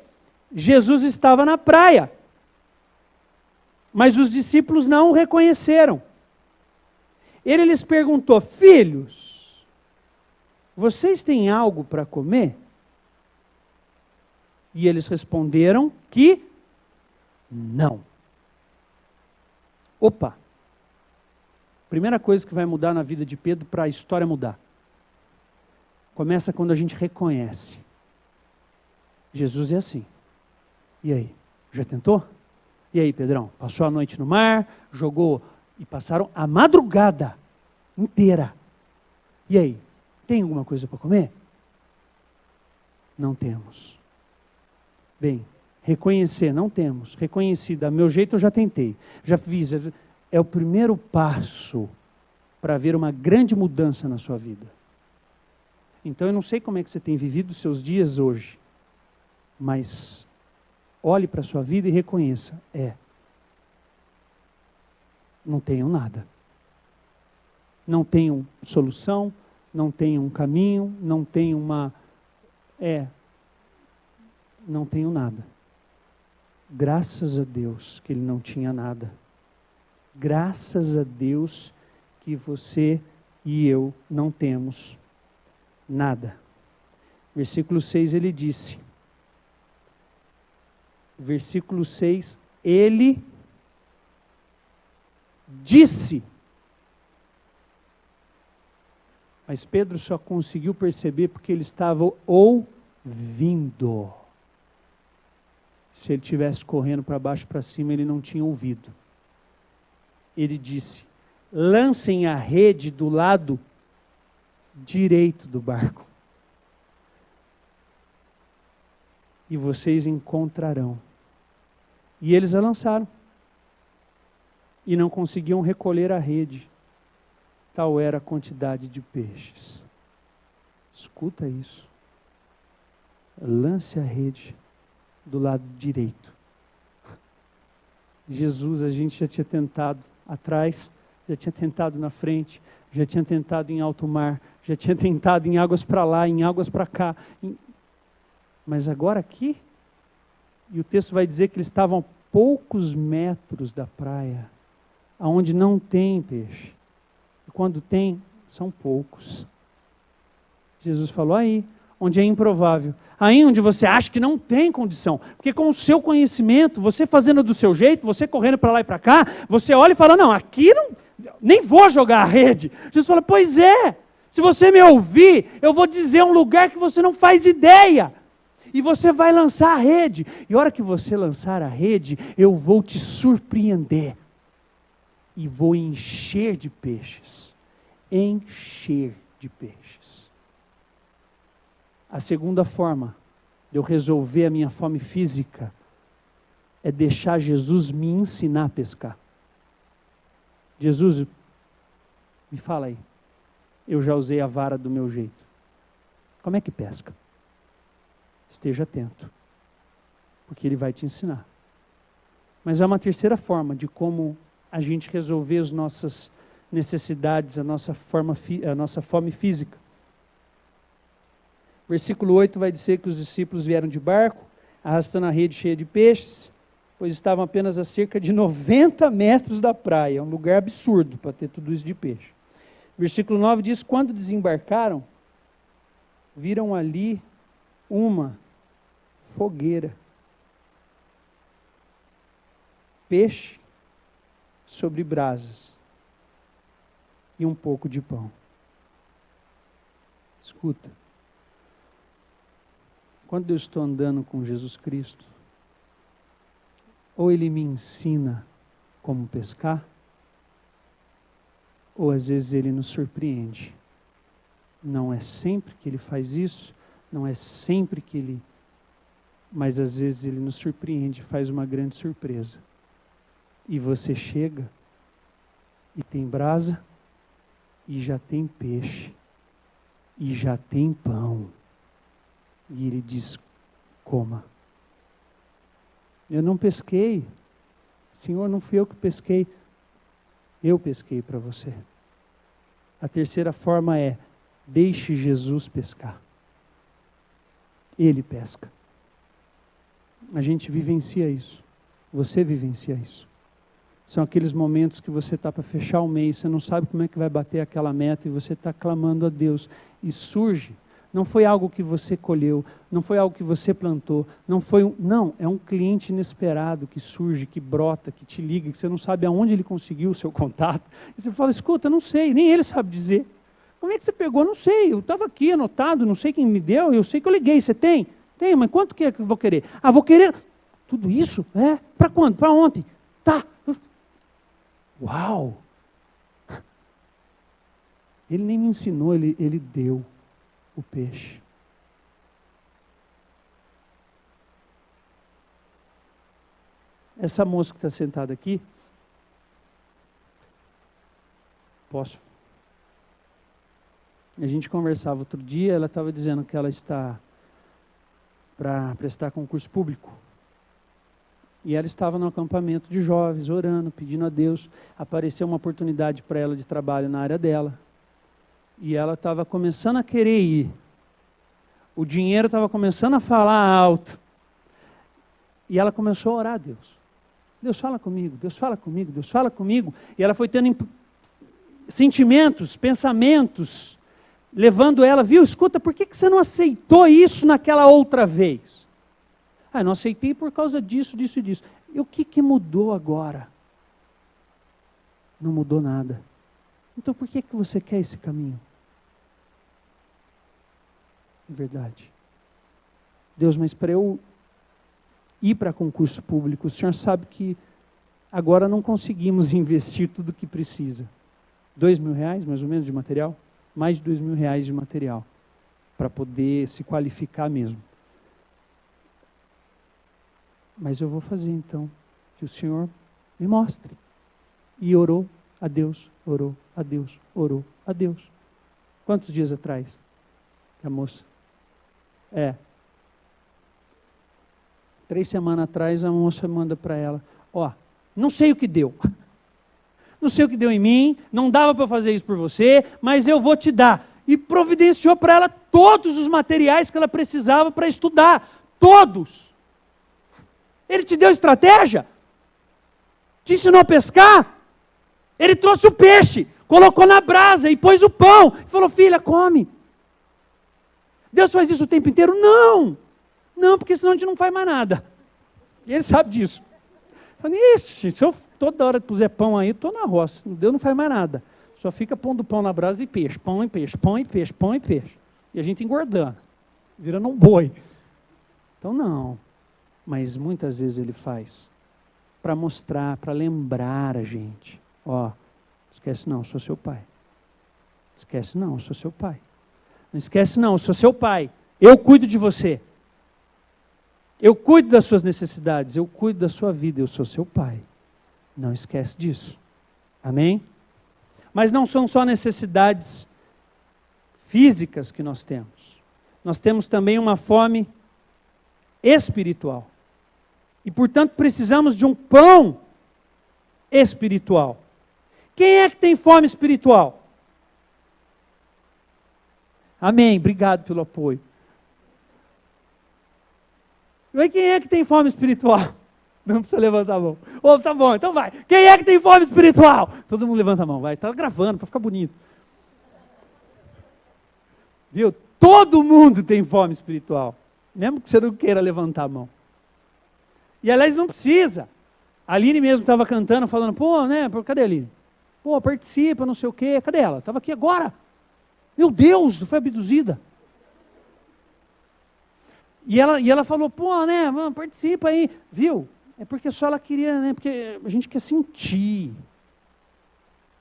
Jesus estava na praia, mas os discípulos não o reconheceram. Ele lhes perguntou, filhos, vocês têm algo para comer? E eles responderam que não. Opa! Primeira coisa que vai mudar na vida de Pedro para a história mudar. Começa quando a gente reconhece. Jesus é assim. E aí? Já tentou? E aí, Pedrão? Passou a noite no mar, jogou... E passaram a madrugada inteira. E aí, tem alguma coisa para comer? Não temos. Bem, reconhecer, não temos. Reconheci, da meu jeito eu já tentei. Já fiz. É o primeiro passo para ver uma grande mudança na sua vida. Então eu não sei como é que você tem vivido os seus dias hoje. Mas olhe para a sua vida e reconheça. Não tenho nada. Não tenho solução, não tenho um caminho, não tenho não tenho nada. Graças a Deus que ele não tinha nada. Graças a Deus que você e eu não temos nada. Versículo 6 ele disse. Versículo 6, ele disse. Mas Pedro só conseguiu perceber porque ele estava ouvindo. Se ele estivesse correndo para baixo e para cima, ele não tinha ouvido. Ele disse, lancem a rede do lado direito do barco. E vocês encontrarão. E eles a lançaram. E não conseguiam recolher a rede. tal era a quantidade de peixes. Escuta isso. Lance a rede do lado direito. Jesus, a gente já tinha tentado atrás, já tinha tentado na frente, já tinha tentado em alto mar, já tinha tentado em águas para lá, em águas para cá. Mas agora aqui, e o texto vai dizer que eles estavam a poucos metros da praia, aonde não tem peixe. E quando tem, são poucos. Jesus falou aí, onde é improvável. Aí onde você acha que não tem condição. Porque com o seu conhecimento, você fazendo do seu jeito, você correndo para lá e para cá, você olha e fala, não, aqui não, nem vou jogar a rede. Jesus fala, pois é, se você me ouvir, eu vou dizer um lugar que você não faz ideia. E você vai lançar a rede. E a hora que você lançar a rede, eu vou te surpreender. E vou encher de peixes. Encher de peixes. A segunda forma de eu resolver a minha fome física é deixar Jesus me ensinar a pescar. Jesus, me fala aí. Eu já usei a vara do meu jeito. Como é que pesca? Esteja atento, porque Ele vai te ensinar. Mas há uma terceira forma de como a gente resolver as nossas necessidades, a nossa fome física. Versículo 8 vai dizer que os discípulos vieram de barco, arrastando a rede cheia de peixes, pois estavam apenas a cerca de 90 metros da praia, um lugar absurdo para ter tudo isso de peixe. Versículo 9 diz, quando desembarcaram, viram ali uma fogueira, peixe sobre brasas e um pouco de pão. Escuta, quando eu estou andando com Jesus Cristo, ou Ele me ensina como pescar, ou às vezes Ele nos surpreende. Não é sempre que Ele faz isso, não é sempre que Ele... Mas às vezes Ele nos surpreende, faz uma grande surpresa. E você chega, e tem brasa, e já tem peixe, e já tem pão. E Ele diz, coma. Eu não pesquei. Senhor, não fui eu que pesquei. Eu pesquei para você. A terceira forma é, deixe Jesus pescar. Ele pesca. A gente vivencia isso. Você vivencia isso. São aqueles momentos que você está para fechar o mês, você não sabe como é que vai bater aquela meta e você está clamando a Deus. E surge, não foi algo que você colheu, não foi algo que você plantou, não, é um cliente inesperado que surge, que brota, que te liga, que você não sabe aonde ele conseguiu o seu contato. E você fala, escuta, não sei, nem ele sabe dizer. Como é que você pegou? Não sei, eu estava aqui anotado, não sei quem me deu, eu sei que eu liguei, você tem? Tem, mas quanto que é que eu vou querer? Ah, vou querer tudo isso? É? Para quando? Para ontem? Tá. Uau! Ele nem me ensinou, ele deu o peixe. Essa moça que está sentada aqui, posso? A gente conversava outro dia, ela estava dizendo que ela está para prestar concurso público. E ela estava no acampamento de jovens, orando, pedindo a Deus. Apareceu uma oportunidade para ela de trabalho na área dela. E ela estava começando a querer ir. O dinheiro estava começando a falar alto. E ela começou a orar a Deus. Deus fala comigo, Deus fala comigo, Deus fala comigo. E ela foi tendo sentimentos, pensamentos, levando ela, viu, escuta, por que você não aceitou isso naquela outra vez? Ah, eu não aceitei por causa disso, disso e disso. E o que mudou agora? Não mudou nada. Então por que você quer esse caminho? É verdade. Deus, mas para eu ir para concurso público, o Senhor sabe que agora não conseguimos investir tudo o que precisa. R$2.000 mais ou menos de material? Mais de R$2.000 de material. Para poder se qualificar mesmo. Mas eu vou fazer então, que o Senhor me mostre. E orou a Deus, orou a Deus, orou a Deus. Quantos dias atrás? A moça. 3 semanas atrás a moça manda para ela, não sei o que deu. Não sei o que deu em mim, não dava para fazer isso por você, mas eu vou te dar. E providenciou para ela todos os materiais que ela precisava para estudar. Todos. Ele te deu estratégia? Te ensinou a pescar? Ele trouxe o peixe, colocou na brasa e pôs o pão. E falou, filha, come. Deus faz isso o tempo inteiro? Não. Não, porque senão a gente não faz mais nada. E ele sabe disso. Eu falei, ixi, se eu toda hora puser pão aí, estou na roça. Deus não faz mais nada. Só fica pondo pão na brasa e peixe, pão e peixe, pão e peixe, pão e peixe. E a gente engordando, virando um boi. Então não. Mas muitas vezes ele faz para mostrar, para lembrar a gente. Esquece não, eu sou seu pai. Esquece não, eu sou seu pai. Não esquece não, eu sou seu pai. Eu cuido de você. Eu cuido das suas necessidades, eu cuido da sua vida, eu sou seu pai. Não esquece disso. Amém? Mas não são só necessidades físicas que nós temos. Nós temos também uma fome espiritual. E, portanto, precisamos de um pão espiritual. Quem é que tem fome espiritual? Amém. Obrigado pelo apoio. E quem é que tem fome espiritual? Não precisa levantar a mão. Tá bom, então vai. Quem é que tem fome espiritual? Todo mundo levanta a mão, vai. Está gravando para ficar bonito. Viu? Todo mundo tem fome espiritual. Mesmo que você não queira levantar a mão. E aliás, não precisa. A Aline mesmo estava cantando, falando, cadê a Aline? Participa, não sei o quê. Cadê ela? Estava aqui agora. Meu Deus, foi abduzida. E ela falou, participa aí. Viu? É porque só ela queria, porque a gente quer sentir.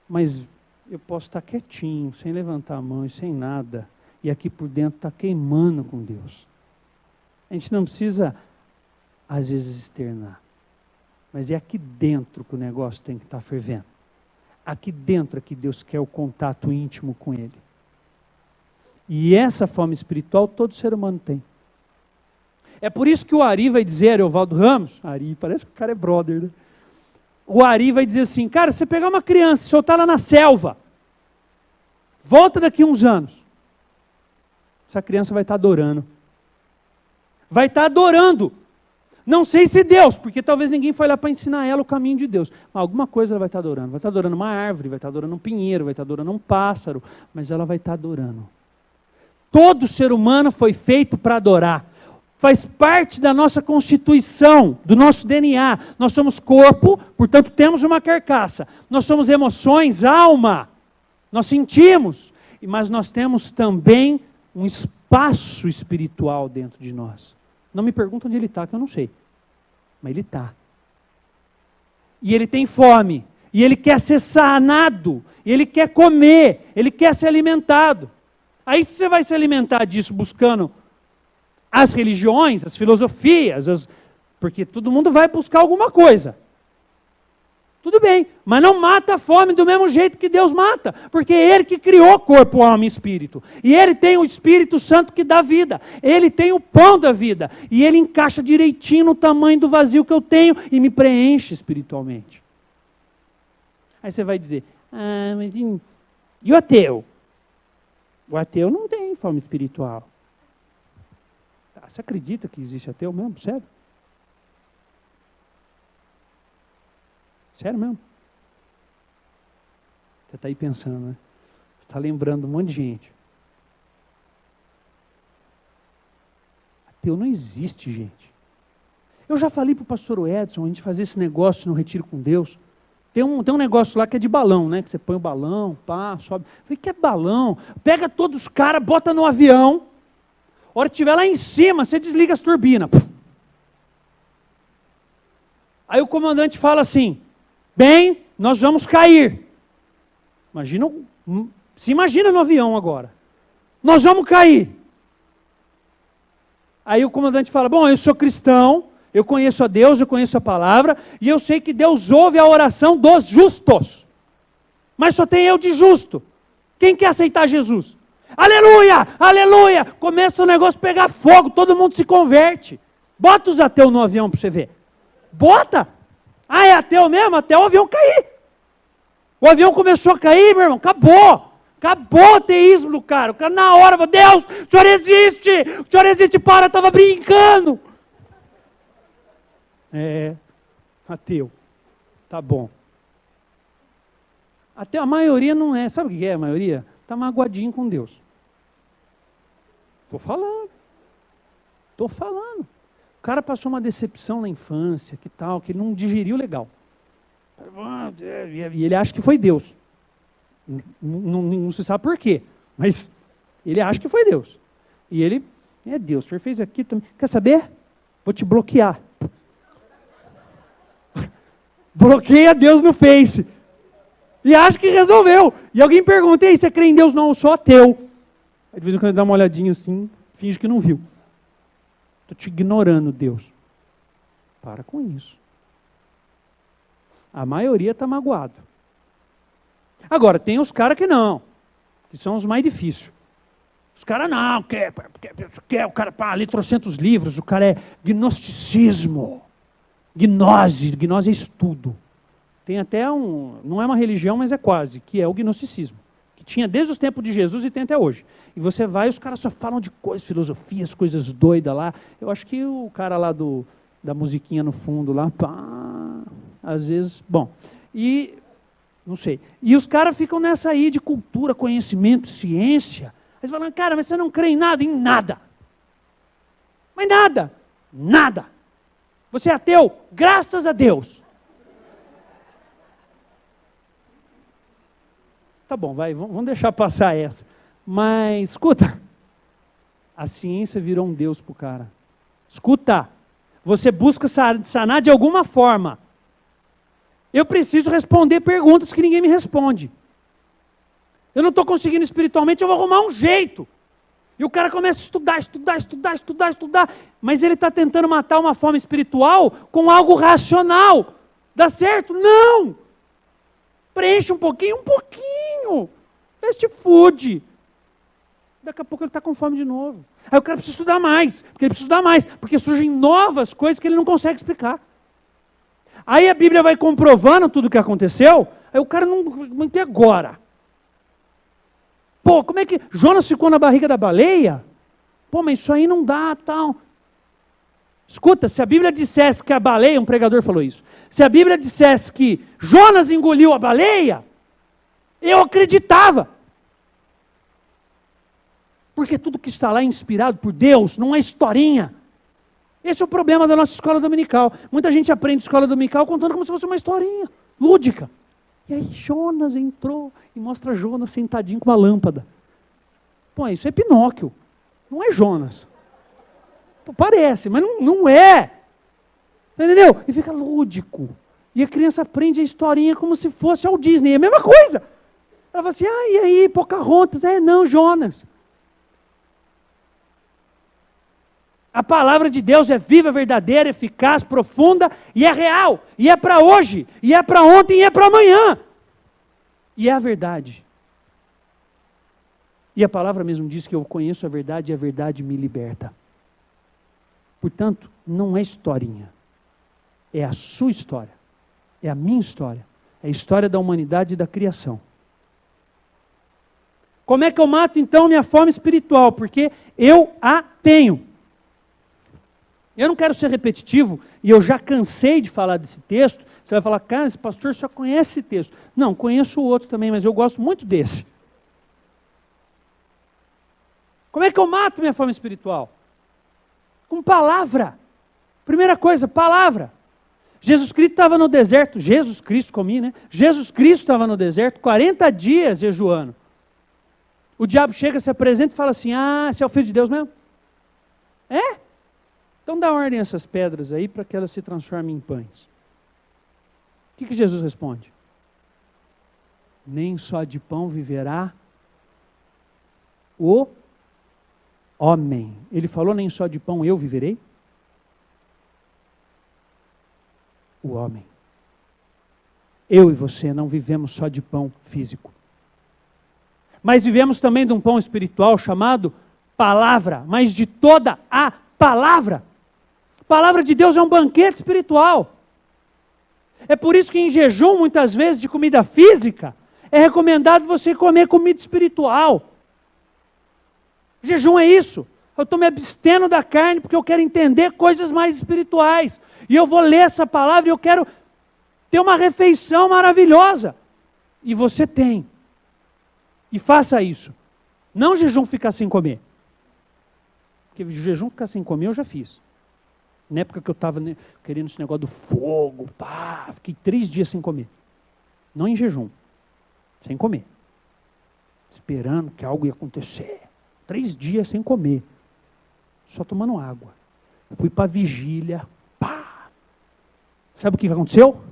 Mas eu posso estar quietinho, sem levantar a mão e sem nada. E aqui por dentro está queimando com Deus. A gente não precisa, às vezes, externar. Mas é aqui dentro que o negócio tem que estar fervendo. Aqui dentro é que Deus quer o contato íntimo com Ele. E essa fome espiritual todo ser humano tem. É por isso que o Ari vai dizer, Evaldo Ramos, Ari, parece que o cara é brother, né? O Ari vai dizer assim, cara, você pegar uma criança e soltar ela na selva, volta daqui uns anos, essa criança vai estar adorando. Vai estar adorando. Não sei se Deus, porque talvez ninguém foi lá para ensinar ela o caminho de Deus. Mas alguma coisa ela vai estar adorando. Vai estar adorando uma árvore, vai estar adorando um pinheiro, vai estar adorando um pássaro, mas ela vai estar adorando. Todo ser humano foi feito para adorar. Faz parte da nossa constituição, do nosso DNA. Nós somos corpo, portanto temos uma carcaça. Nós somos emoções, alma. Nós sentimos. Mas nós temos também um espaço espiritual dentro de nós. Não me pergunta onde ele está, que eu não sei. Mas ele está. E ele tem fome. E ele quer ser sanado. E ele quer comer. Ele quer ser alimentado. Aí você vai se alimentar disso buscando as religiões, as filosofias, porque todo mundo vai buscar alguma coisa. Tudo bem, mas não mata a fome do mesmo jeito que Deus mata, porque é Ele que criou corpo, alma e espírito. E Ele tem o Espírito Santo que dá vida. Ele tem o pão da vida. E Ele encaixa direitinho no tamanho do vazio que eu tenho e me preenche espiritualmente. Aí você vai dizer, mas e o ateu? O ateu não tem fome espiritual. Você acredita que existe ateu mesmo? Sério? Sério mesmo? Você está aí pensando, né? Você está lembrando um monte de gente. Ateu não existe, gente. Eu já falei para o pastor Edson, a gente fazer esse negócio no Retiro com Deus. Tem um negócio lá que é de balão, né? Que você põe o balão, pá, sobe. Eu falei, que é balão? Pega todos os caras, bota no avião. A hora que estiver lá em cima, você desliga as turbinas. Aí o comandante fala assim, bem, nós vamos cair. Se imagina no avião agora. Nós vamos cair. Aí o comandante fala, bom, eu sou cristão, eu conheço a Deus, eu conheço a palavra, e eu sei que Deus ouve a oração dos justos. mas só tem eu de justo. Quem quer aceitar Jesus? Aleluia, aleluia. Começa o negócio a pegar fogo, todo mundo se converte. Bota os ateus no avião para você ver. Bota. Ah, é ateu mesmo? Até o avião cair. O avião começou a cair, meu irmão, acabou. Acabou o ateísmo do cara. O cara na hora falou, Deus, o senhor existe. O senhor existe, para, estava brincando. É, ateu. Tá bom. Até a maioria não é. Sabe o que é a maioria? Está magoadinho com Deus. Estou falando. O cara passou uma decepção na infância, que tal, que ele não digeriu legal. E ele acha que foi Deus. Não se sabe por quê, mas ele acha que foi Deus. E ele, é Deus, o senhor fez aqui também. Quer saber? Vou te bloquear. Bloqueia Deus no Face. E acha que resolveu. E alguém pergunta, ei, você crê em Deus? Não, eu sou ateu. Aí de vez em quando ele dá uma olhadinha assim, finge que não viu. Estou te ignorando, Deus. Para com isso. A maioria está magoado. Agora, tem os caras que não, que são os mais difíceis. Os caras não, quer o cara ali 300 livros, o cara é gnosticismo. Gnose é estudo. Tem até não é uma religião, mas é quase, que é o gnosticismo. Que tinha desde os tempos de Jesus e tem até hoje. E você vai, os caras só falam de coisas, filosofias, coisas doidas lá. Eu acho que o cara lá da musiquinha no fundo lá, pá, às vezes, bom. E, não sei. E os caras ficam nessa aí de cultura, conhecimento, ciência. Eles falam, cara, mas você não crê em nada? Em nada. Mas nada. Nada. Você é ateu? Graças a Deus. Tá bom, vai, vamos deixar passar essa. Mas, escuta, a ciência virou um Deus pro cara. Escuta, você busca sanar de alguma forma. Eu preciso responder perguntas que ninguém me responde. Eu não estou conseguindo espiritualmente, eu vou arrumar um jeito. E o cara começa a estudar, mas ele está tentando matar uma fome espiritual com algo racional. Dá certo? Não! Preenche um pouquinho. Fast food. Daqui a pouco ele está com fome de novo. Aí o cara precisa estudar mais, porque surgem novas coisas que ele não consegue explicar. Aí a Bíblia vai comprovando tudo o que aconteceu, aí o cara não... E agora? Pô, como é que... Jonas ficou na barriga da baleia? Pô, mas isso aí não dá, tal. Escuta, se a Bíblia dissesse que a baleia, um pregador falou isso, se a Bíblia dissesse que Jonas engoliu a baleia, eu acreditava. Porque tudo que está lá é inspirado por Deus, não é historinha. Esse é o problema da nossa escola dominical. Muita gente aprende escola dominical contando como se fosse uma historinha lúdica. E aí Jonas entrou e mostra Jonas sentadinho com uma lâmpada. Pô, isso é Pinóquio, não é Jonas. Pô, parece, mas não é. Entendeu? E fica lúdico. E a criança aprende a historinha como se fosse ao Disney. É a mesma coisa. Ela fala assim, e aí, Pocahontas? Não, Jonas. A palavra de Deus é viva, verdadeira, eficaz, profunda e é real. E é para hoje, e é para ontem, e é para amanhã. E é a verdade. E a palavra mesmo diz que eu conheço a verdade e a verdade me liberta. Portanto, não é historinha. É a sua história. É a minha história. É a história da humanidade e da criação. Como é que eu mato então minha fome espiritual? Porque eu a tenho. Eu não quero ser repetitivo, e eu já cansei de falar desse texto. Você vai falar, cara, esse pastor só conhece esse texto. Não, conheço o outro também, mas eu gosto muito desse. Como é que eu mato minha fome espiritual? Com palavra. Primeira coisa, palavra. Jesus Cristo estava no deserto, Jesus Cristo comia, né? Jesus Cristo estava no deserto, 40 dias jejuando. O diabo chega, se apresenta e fala assim, você é o filho de Deus mesmo? É? Então dá ordem a essas pedras aí para que elas se transformem em pães. O que Jesus responde? Nem só de pão viverá o homem. Ele falou, nem só de pão eu viverei? O homem. Eu e você não vivemos só de pão físico. Mas vivemos também de um pão espiritual chamado palavra, mas de toda a palavra. A palavra de Deus é um banquete espiritual. É por isso que em jejum, muitas vezes, de comida física, é recomendado você comer comida espiritual. Jejum é isso. Eu estou me abstendo da carne porque eu quero entender coisas mais espirituais. E eu vou ler essa palavra e eu quero ter uma refeição maravilhosa. E você tem. E faça isso. Não jejum ficar sem comer. Porque jejum ficar sem comer eu já fiz. Na época que eu estava querendo esse negócio do fogo, fiquei 3 dias sem comer. Não em jejum. Sem comer. Esperando que algo ia acontecer. 3 dias sem comer. Só tomando água. Fui para a vigília. Sabe o que aconteceu?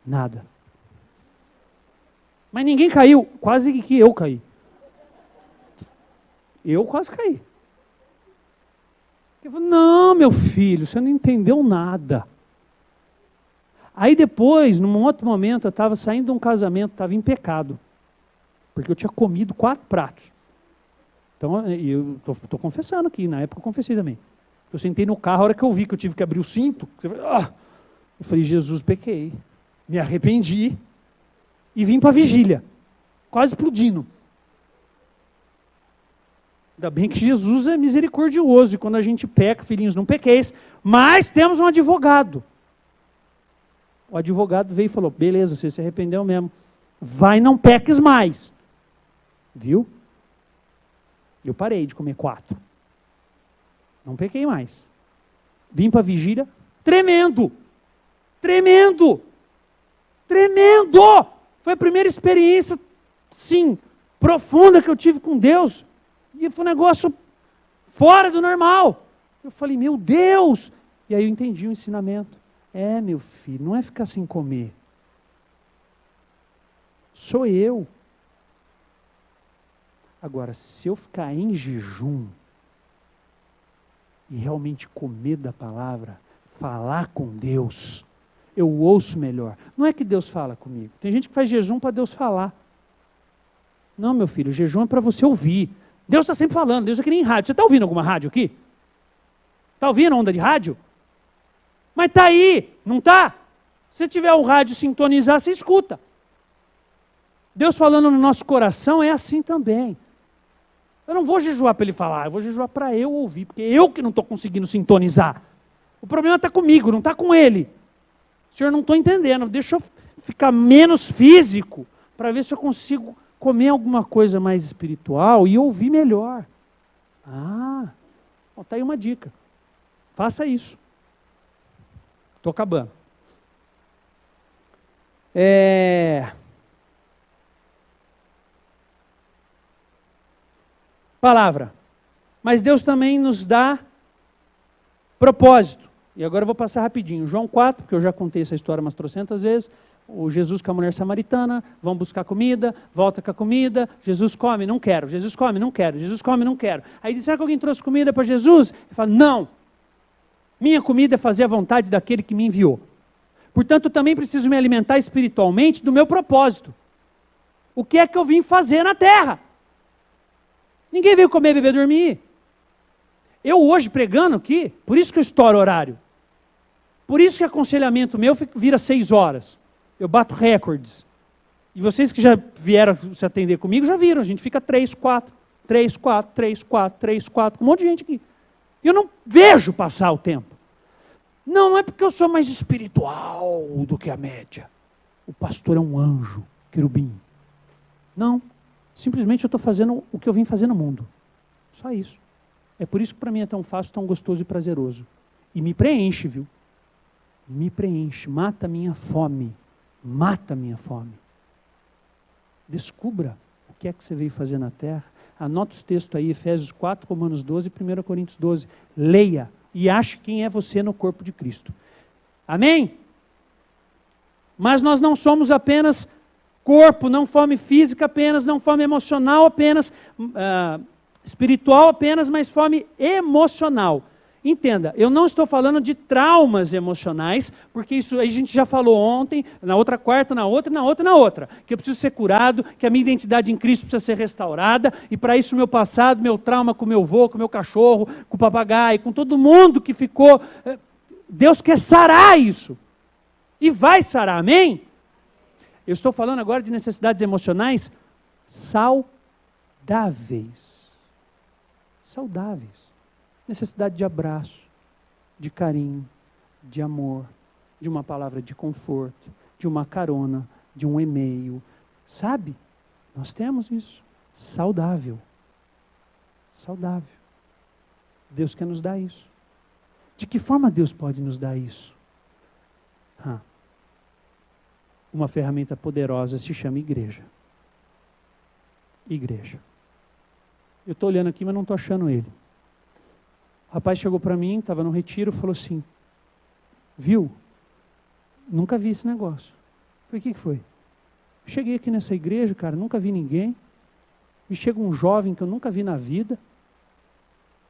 Nada. Mas ninguém caiu. Quase que eu caí. Eu quase caí. Eu falei, não, meu filho, você não entendeu nada. Aí depois, num outro momento, eu estava saindo de um casamento, estava em pecado. Porque eu tinha comido 4 pratos. Então, eu estou confessando aqui, na época eu confessei também. Eu sentei no carro, a hora que eu vi que eu tive que abrir o cinto, eu falei, Jesus, pequei. Me arrependi. E vim para a vigília. Quase explodindo. Ainda bem que Jesus é misericordioso. E quando a gente peca, filhinhos, não pequeis. Mas temos um advogado. O advogado veio e falou, beleza, você se arrependeu mesmo. Vai, não peques mais. Viu? Eu parei de comer 4. Não pequei mais. Vim para a vigília. Tremendo! Tremendo! Tremendo! Foi a primeira experiência, sim, profunda que eu tive com Deus. E foi um negócio fora do normal. Eu falei, meu Deus! E aí eu entendi o ensinamento. Meu filho, não é ficar sem comer. Sou eu. Agora, se eu ficar em jejum e realmente comer da palavra, falar com Deus, eu ouço melhor. Não é que Deus fala comigo. Tem gente que faz jejum para Deus falar. Não, meu filho, o jejum é para você ouvir. Deus está sempre falando, Deus é que nem rádio. Você está ouvindo alguma rádio aqui? Está ouvindo onda de rádio? Mas está aí, não está? Se tiver um rádio sintonizar, você escuta. Deus falando no nosso coração é assim também. Eu não vou jejuar para Ele falar, eu vou jejuar para eu ouvir, porque eu que não estou conseguindo sintonizar. O problema está comigo, não está com Ele. Senhor, não estou entendendo, deixa eu ficar menos físico, para ver se eu consigo comer alguma coisa mais espiritual e ouvir melhor. Está aí uma dica. Faça isso. Estou acabando. Palavra. Mas Deus também nos dá propósito. E agora eu vou passar rapidinho. João 4, porque eu já contei essa história umas 300 vezes. O Jesus com a mulher samaritana, vão buscar comida, volta com a comida, Jesus come, não quero, Jesus come, não quero, Jesus come, não quero. Aí diz, será que alguém trouxe comida para Jesus? Ele fala, não, minha comida é fazer a vontade daquele que me enviou. Portanto, eu também preciso me alimentar espiritualmente do meu propósito. O que é que eu vim fazer na terra? Ninguém veio comer, beber, dormir. Eu hoje pregando aqui, por isso que eu estouro horário. Por isso que aconselhamento meu vira 6 horas. Eu bato recordes. E vocês que já vieram se atender comigo, já viram. A gente fica 3, 4, 3, 4, 3, 4, 3, 4, com um monte de gente aqui. Eu não vejo passar o tempo. Não é porque eu sou mais espiritual do que a média. O pastor é um anjo, querubim. Não. Simplesmente eu estou fazendo o que eu vim fazer no mundo. Só isso. É por isso que para mim é tão fácil, tão gostoso e prazeroso. E me preenche, viu? Me preenche, mata a minha fome. Mata a minha fome. Descubra o que é que você veio fazer na terra. Anota os textos aí, Efésios 4, Romanos 12 e 1 Coríntios 12. Leia e ache quem é você no corpo de Cristo. Amém? Mas nós não somos apenas corpo, não fome física apenas, não fome emocional apenas, espiritual apenas, mas fome emocional. entenda, eu não estou falando de traumas emocionais, porque isso a gente já falou ontem, na outra quarta, na outra, que eu preciso ser curado, que a minha identidade em Cristo precisa ser restaurada, e para isso o meu passado, meu trauma com o meu avô, com o meu cachorro, com o papagaio, com todo mundo que ficou, Deus quer sarar isso, e vai sarar, amém? Eu estou falando agora de necessidades emocionais saudáveis. Saudáveis. Necessidade de abraço, de carinho, de amor, de uma palavra de conforto, de uma carona, de um e-mail. Sabe? Nós temos isso. Saudável. Saudável. Deus quer nos dar isso. De que forma Deus pode nos dar isso? Uma ferramenta poderosa se chama igreja. Igreja. Eu estou olhando aqui, mas não estou achando ele. O rapaz chegou para mim, estava no retiro, falou assim, viu? Nunca vi esse negócio. Falei, o que foi? Cheguei aqui nessa igreja, cara, nunca vi ninguém. Me chega um jovem que eu nunca vi na vida.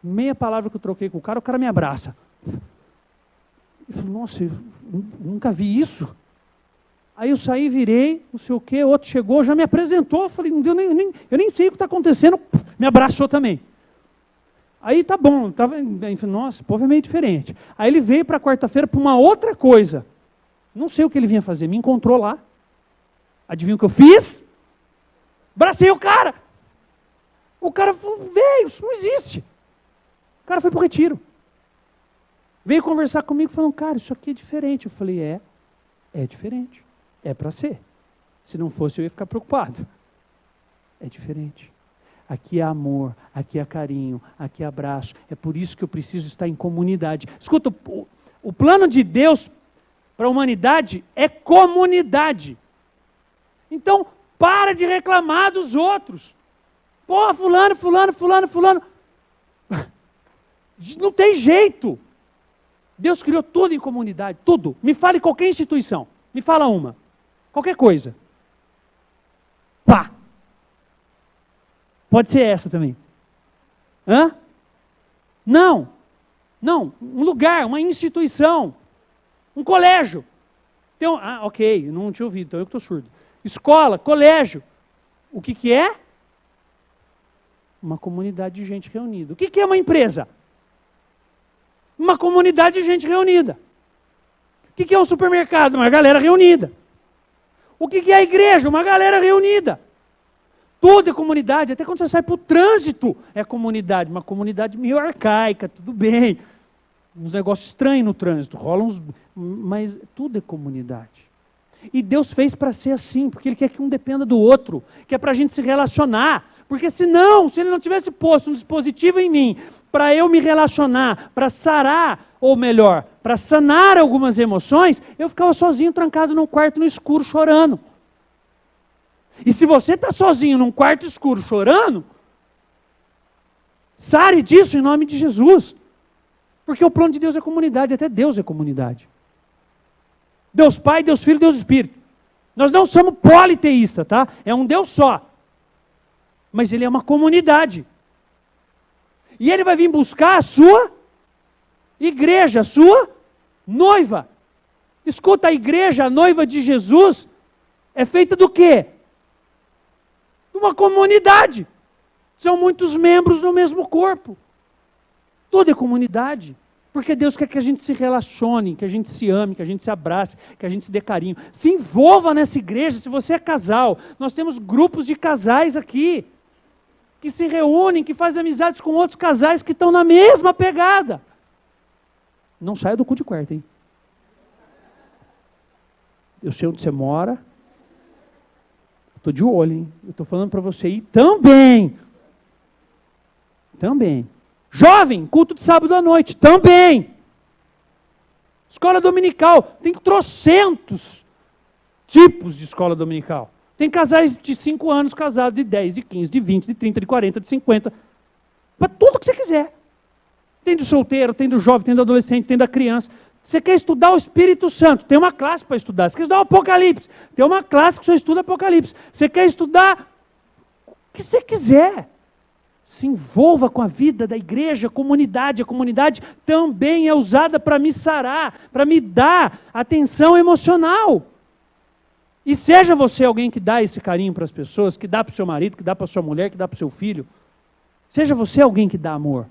Meia palavra que eu troquei com o cara me abraça. Eu falei, nossa, eu nunca vi isso. Aí eu saí, virei, não sei o quê, outro chegou, já me apresentou, falei, eu nem sei o que está acontecendo, me abraçou também. Aí tá bom, nossa, o povo é meio diferente. Aí ele veio para quarta-feira para uma outra coisa. Não sei o que ele vinha fazer, me encontrou lá. Adivinha o que eu fiz? Abracei o cara. O cara falou, veio, isso não existe. O cara foi para o retiro. Veio conversar comigo, falando, cara, isso aqui é diferente. Eu falei, é diferente. É para ser. Se não fosse, eu ia ficar preocupado. É diferente. Aqui é amor, aqui é carinho, aqui é abraço. É por isso que eu preciso estar em comunidade. Escuta, o plano de Deus para a humanidade é comunidade. Então, para de reclamar dos outros. Pô, fulano. Não tem jeito. Deus criou tudo em comunidade, tudo. Me fale qualquer instituição. Me fala uma. Qualquer coisa. Pá. Pode ser essa também. Hã? Não. Um lugar, uma instituição. Um colégio. Ok, não tinha ouvido, então eu que estou surdo. Escola, colégio. O que é? Uma comunidade de gente reunida. O que é uma empresa? Uma comunidade de gente reunida. O que é um supermercado? Uma galera reunida. O que é a igreja? Uma galera reunida. Tudo é comunidade, até quando você sai para o trânsito é comunidade, uma comunidade meio arcaica, tudo bem. Uns negócios estranhos no trânsito, mas tudo é comunidade. E Deus fez para ser assim, porque Ele quer que um dependa do outro, que é para a gente se relacionar. Porque senão, se Ele não tivesse posto um dispositivo em mim, para eu me relacionar, para sarar, ou melhor, para sanar algumas emoções, eu ficava sozinho, trancado num quarto no escuro, chorando. E se você está sozinho num quarto escuro, chorando, sare disso em nome de Jesus. Porque o plano de Deus é comunidade, até Deus é comunidade. Deus Pai, Deus Filho, Deus Espírito. Nós não somos politeístas, tá? É um Deus só. Mas Ele é uma comunidade. E Ele vai vir buscar a sua igreja, a sua noiva. Escuta, a igreja, a noiva de Jesus, é feita do quê? De uma comunidade. São muitos membros no mesmo corpo. Tudo é comunidade. Porque Deus quer que a gente se relacione, que a gente se ame, que a gente se abrace, que a gente se dê carinho. Se envolva nessa igreja, se você é casal. Nós temos grupos de casais aqui, que se reúnem, que fazem amizades com outros casais que estão na mesma pegada. Não saia do cu de quarto, hein? Eu sei onde você mora. Estou de olho, hein? Eu estou falando para você ir também. Também. Jovem, culto de sábado à noite, também. Escola dominical, tem trocentos tipos de escola dominical. Tem casais de 5 anos casados, de 10, de 15, de 20, de 30, de 40, de 50. Para tudo que você quiser. Tem do solteiro, tem do jovem, tem do adolescente, tem da criança. Você quer estudar o Espírito Santo, tem uma classe para estudar. Você quer estudar o Apocalipse, tem uma classe que só estuda Apocalipse. Você quer estudar o que você quiser. Se envolva com a vida da igreja, comunidade. A comunidade também é usada para me sarar, para me dar atenção emocional. E seja você alguém que dá esse carinho para as pessoas, que dá para o seu marido, que dá para a sua mulher, que dá para o seu filho. Seja você alguém que dá amor.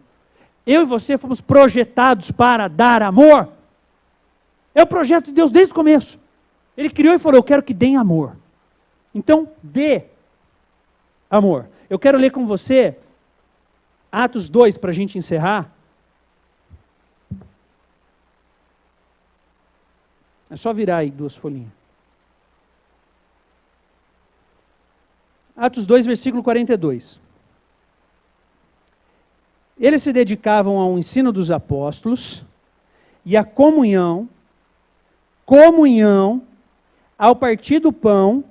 Eu e você fomos projetados para dar amor. É o projeto de Deus desde o começo. Ele criou e falou, eu quero que deem amor. Então, dê amor. Eu quero ler com você Atos 2, para a gente encerrar. É só virar aí 2 folhinhas. Atos 2, versículo 42. Eles se dedicavam ao ensino dos apóstolos e à comunhão, ao partir do pão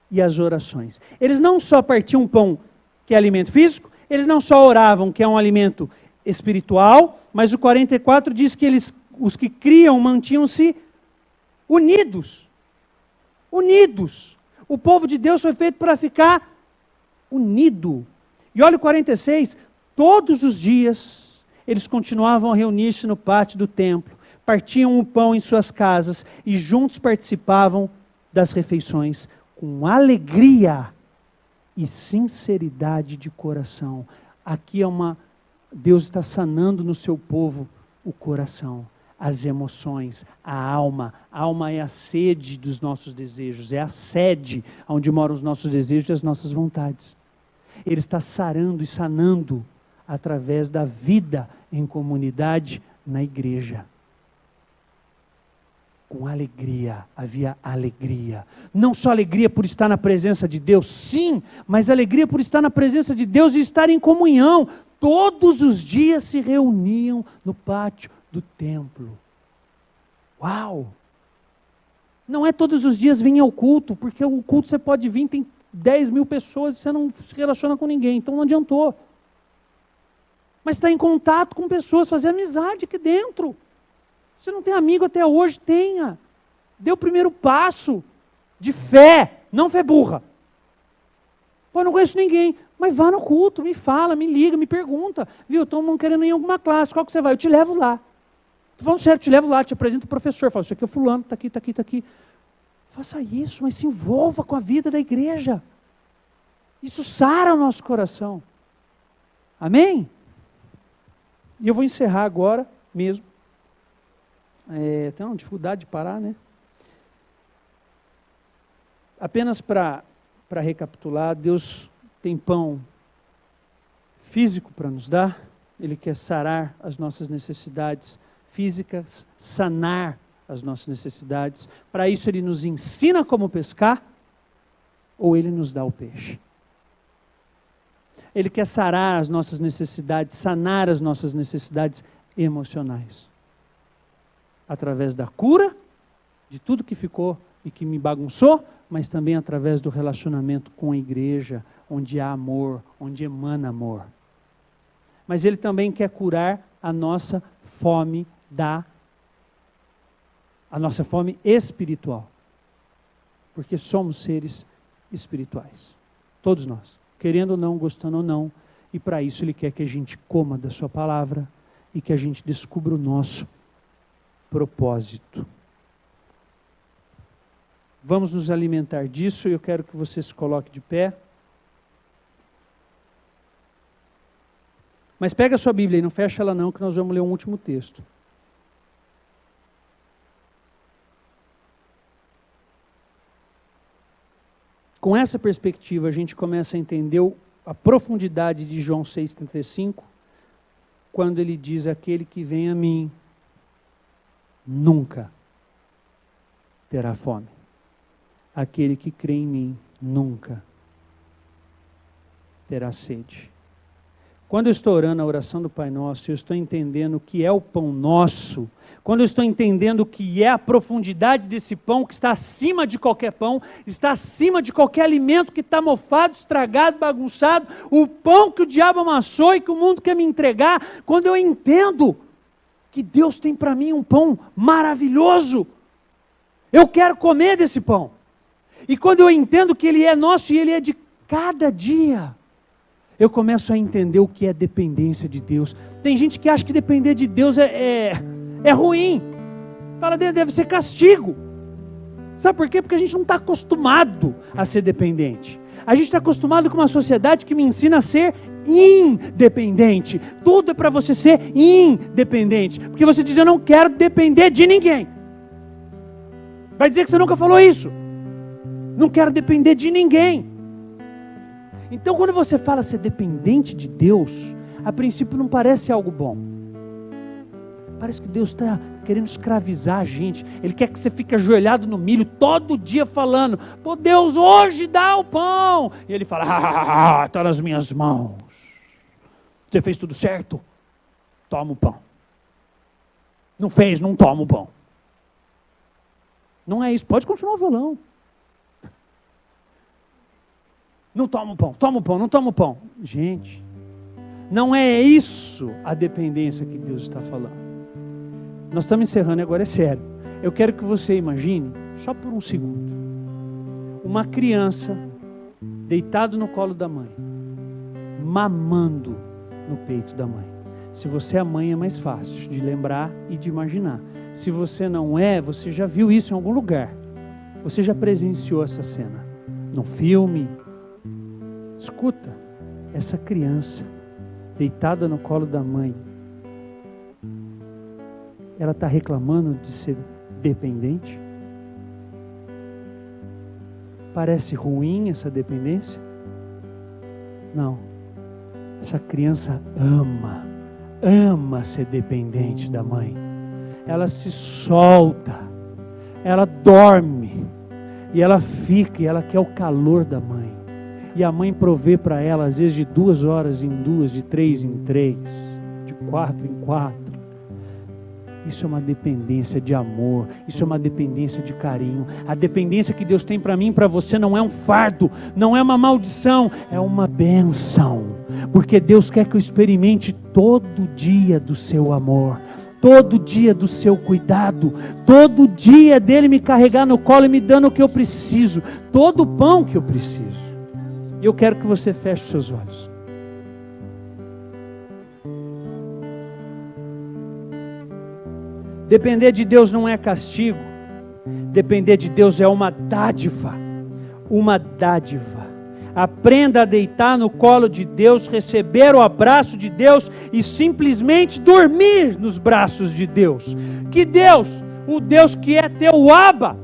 e às orações. Eles não só partiam pão, que é alimento físico, eles não só oravam, que é um alimento espiritual, mas o 44 diz que os que criam mantinham-se unidos. Unidos. O povo de Deus foi feito para ficar unido. E olha o 46, todos os dias eles continuavam a reunir-se no pátio do templo, partiam o pão em suas casas e juntos participavam das refeições com alegria e sinceridade de coração. Aqui Deus está sanando no seu povo o coração, as emoções, a alma. A alma é a sede dos nossos desejos, é a sede onde moram os nossos desejos e as nossas vontades. Ele está sarando e sanando através da vida em comunidade na igreja. Com alegria, havia alegria. Não só alegria por estar na presença de Deus, sim, mas alegria por estar na presença de Deus e estar em comunhão. Todos os dias se reuniam no pátio do templo. Uau! Não é todos os dias vir ao culto, porque o culto você pode vir, tem 10 mil pessoas e você não se relaciona com ninguém, então não adiantou. Mas está em contato com pessoas, fazer amizade aqui dentro. Você não tem amigo até hoje? Tenha. Dê o primeiro passo de fé, não fé burra. Pô, não conheço ninguém. Mas vá no culto, me fala, me liga, me pergunta. Viu, estou querendo ir em alguma classe, qual que você vai? Eu te levo lá. Estou falando sério, te levo lá, te apresento o professor. Falo, isso aqui é fulano, está aqui, está aqui, está aqui. Faça isso, mas se envolva com a vida da igreja. Isso sara o nosso coração. Amém? E eu vou encerrar agora mesmo. Tem uma dificuldade de parar, né? Apenas para recapitular, Deus tem pão físico para nos dar. Ele quer sarar as nossas necessidades físicas, sanar as nossas necessidades. Para isso Ele nos ensina como pescar, ou Ele nos dá o peixe. Ele quer sarar as nossas necessidades, sanar as nossas necessidades emocionais. Através da cura de tudo que ficou e que me bagunçou, mas também através do relacionamento com a igreja, onde há amor, onde emana amor. Mas Ele também quer curar a nossa fome a nossa fome espiritual. Porque somos seres espirituais. Todos nós. Querendo ou não, gostando ou não. E para isso Ele quer que a gente coma da sua palavra e que a gente descubra o nosso propósito. Vamos nos alimentar disso e eu quero que você se coloque de pé. Mas pega a sua Bíblia e não fecha ela não, que nós vamos ler um último texto. Com essa perspectiva, a gente começa a entender a profundidade de João 6,35, quando ele diz, aquele que vem a mim, nunca terá fome. Aquele que crê em mim, nunca terá sede. Quando eu estou orando a oração do Pai Nosso, eu estou entendendo o que é o pão nosso. Quando eu estou entendendo o que é a profundidade desse pão, que está acima de qualquer pão, está acima de qualquer alimento que está mofado, estragado, bagunçado, o pão que o diabo amassou e que o mundo quer me entregar, quando eu entendo que Deus tem para mim um pão maravilhoso, eu quero comer desse pão. E quando eu entendo que Ele é nosso e Ele é de cada dia, eu começo a entender o que é dependência de Deus. Tem gente que acha que depender de Deus é ruim. Fala, deve ser castigo. Sabe por quê? Porque a gente não está acostumado a ser dependente. A gente está acostumado com uma sociedade que me ensina a ser independente. Tudo é para você ser independente. Porque você diz, eu não quero depender de ninguém. Vai dizer que você nunca falou isso. Não quero depender de ninguém. Então quando você fala ser dependente de Deus, a princípio não parece algo bom. Parece que Deus está querendo escravizar a gente. Ele quer que você fique ajoelhado no milho todo dia falando, pô Deus, hoje dá o pão. E Ele fala, está nas minhas mãos. Você fez tudo certo? Toma o pão. Não fez, não toma o pão. Não é isso, pode continuar o violão. Não toma o pão, toma o pão, não toma o pão. Gente, não é isso a dependência que Deus está falando. Nós estamos encerrando e agora é sério. Eu quero que você imagine, só por um segundo, uma criança deitado no colo da mãe, mamando no peito da mãe. Se você é mãe é mais fácil de lembrar e de imaginar. Se você não é, você já viu isso em algum lugar. Você já presenciou essa cena. No filme. Escuta, essa criança deitada no colo da mãe, ela está reclamando de ser dependente? Parece ruim essa dependência? Não. Essa criança ama ser dependente da mãe. Ela se solta, ela dorme, e ela fica, e ela quer o calor da mãe. E a mãe provê para ela, às vezes de 2 horas em 2, de 3 em 3, de 4 em 4. Isso é uma dependência de amor, isso é uma dependência de carinho. A dependência que Deus tem para mim e para você não é um fardo, não é uma maldição, é uma bênção. Porque Deus quer que eu experimente todo dia do seu amor, todo dia do seu cuidado, todo dia dele me carregar no colo e me dando o que eu preciso, todo o pão que eu preciso. E eu quero que você feche os seus olhos. Depender de Deus não é castigo. Depender de Deus é uma dádiva. Uma dádiva. Aprenda a deitar no colo de Deus, receber o abraço de Deus e simplesmente dormir nos braços de Deus. Que Deus, o Deus que é teu Abba,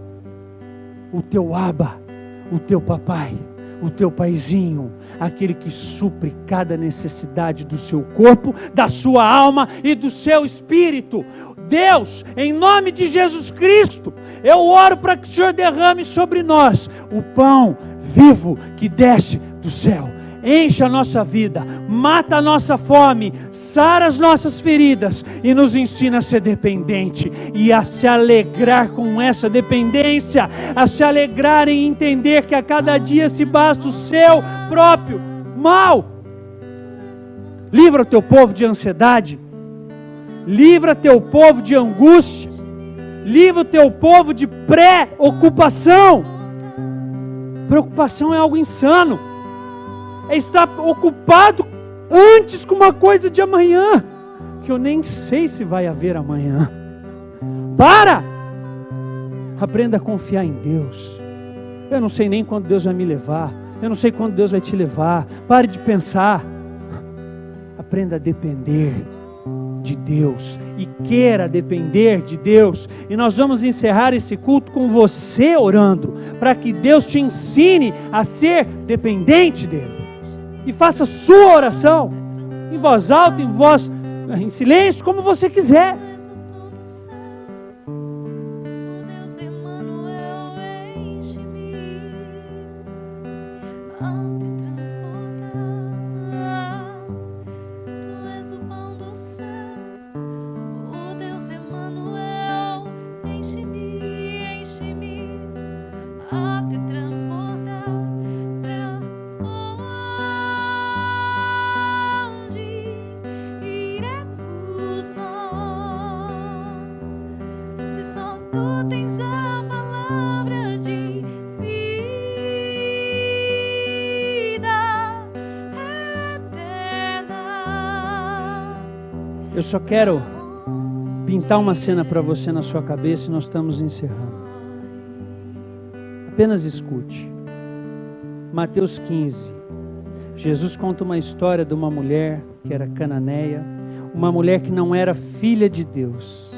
o teu papai, o teu paizinho, aquele que supre cada necessidade do seu corpo, da sua alma e do seu espírito. Deus, em nome de Jesus Cristo, eu oro para que o Senhor derrame sobre nós o pão vivo que desce do céu. Enche a nossa vida, mata a nossa fome, sara as nossas feridas e nos ensina a ser dependente e a se alegrar com essa dependência, a se alegrar em entender que a cada dia se basta o seu próprio mal. Livra o teu povo de ansiedade, livra teu povo de angústia, livra o teu povo de preocupação. Preocupação é algo insano. É estar ocupado antes com uma coisa de amanhã, que eu nem sei se vai haver amanhã. Aprenda a confiar em Deus. Eu não sei nem quando Deus vai me levar, eu não sei quando Deus vai te levar. Pare de pensar. Aprenda a depender de Deus e queira depender de Deus. E nós vamos encerrar esse culto com você orando, para que Deus te ensine a ser dependente dele. E faça sua oração, em voz alta, em silêncio, como você quiser. Eu só quero pintar uma cena para você na sua cabeça e nós estamos encerrando. Apenas escute. Mateus 15. Jesus conta uma história de uma mulher que era cananeia, uma mulher que não era filha de Deus.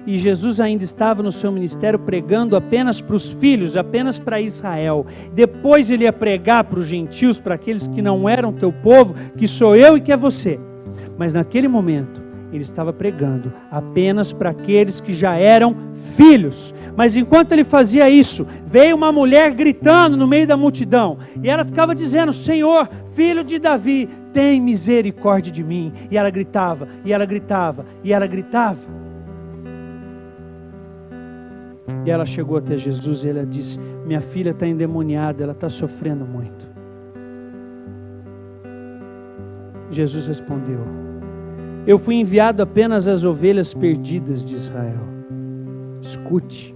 E Jesus ainda estava no seu ministério pregando apenas para os filhos, apenas para Israel. Depois ele ia pregar para os gentios, para aqueles que não eram teu povo, que sou eu e que é você. Mas naquele momento, ele estava pregando apenas para aqueles que já eram filhos. Mas enquanto ele fazia isso, veio uma mulher gritando no meio da multidão. E ela ficava dizendo: Senhor, filho de Davi, tem misericórdia de mim. E ela gritava, e ela gritava, e ela gritava. E ela chegou até Jesus e ela disse: minha filha está endemoniada, ela está sofrendo muito. Jesus respondeu: eu fui enviado apenas às ovelhas perdidas de Israel. Escute.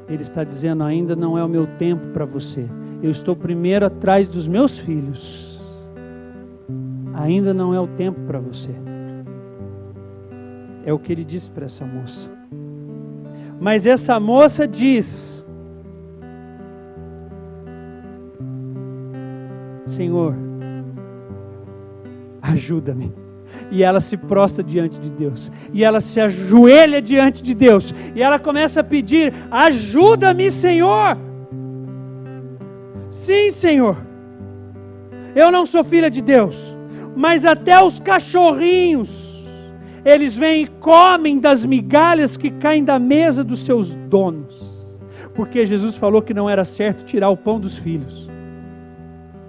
Ele está dizendo: ainda não é o meu tempo para você. Eu estou primeiro atrás dos meus filhos. Ainda não é o tempo para você. É o que ele disse para essa moça. Mas essa moça diz: Senhor, ajuda-me. E ela se prostra diante de Deus. E ela se ajoelha diante de Deus. E ela começa a pedir: ajuda-me, Senhor. Sim, Senhor. Eu não sou filha de Deus, mas até os cachorrinhos, eles vêm e comem das migalhas que caem da mesa dos seus donos. Porque Jesus falou que não era certo tirar o pão dos filhos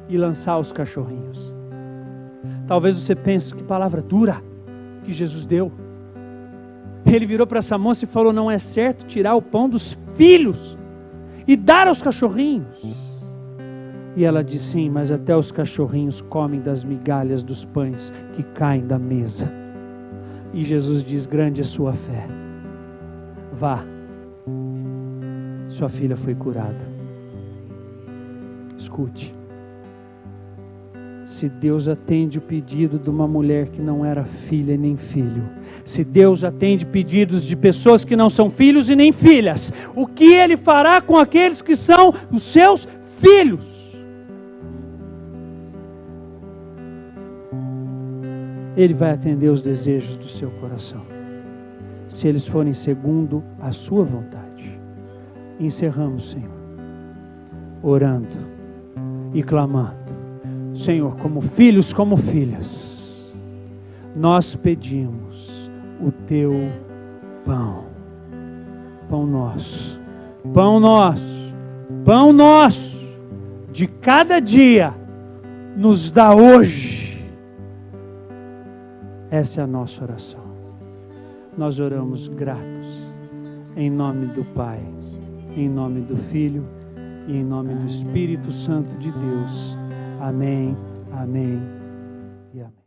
e lançar aos cachorrinhos. Talvez você pense: que palavra dura que Jesus deu. Ele virou para essa moça e falou: não é certo tirar o pão dos filhos e dar aos cachorrinhos. E ela disse: sim, mas até os cachorrinhos comem das migalhas dos pães que caem da mesa. E Jesus diz: grande é sua fé. Vá, sua filha foi curada. Escute. Se Deus atende o pedido de uma mulher que não era filha e nem filho, se Deus atende pedidos de pessoas que não são filhos e nem filhas, o que Ele fará com aqueles que são os seus filhos? Ele vai atender os desejos do seu coração, se eles forem segundo a sua vontade. Encerramos, Senhor, orando e clamando. Senhor, como filhos, como filhas, nós pedimos o teu pão. Pão nosso, pão nosso, pão nosso, de cada dia, nos dá hoje. Essa é a nossa oração. Nós oramos gratos, em nome do Pai, em nome do Filho e em nome do Espírito Santo de Deus. Amém, amém e amém.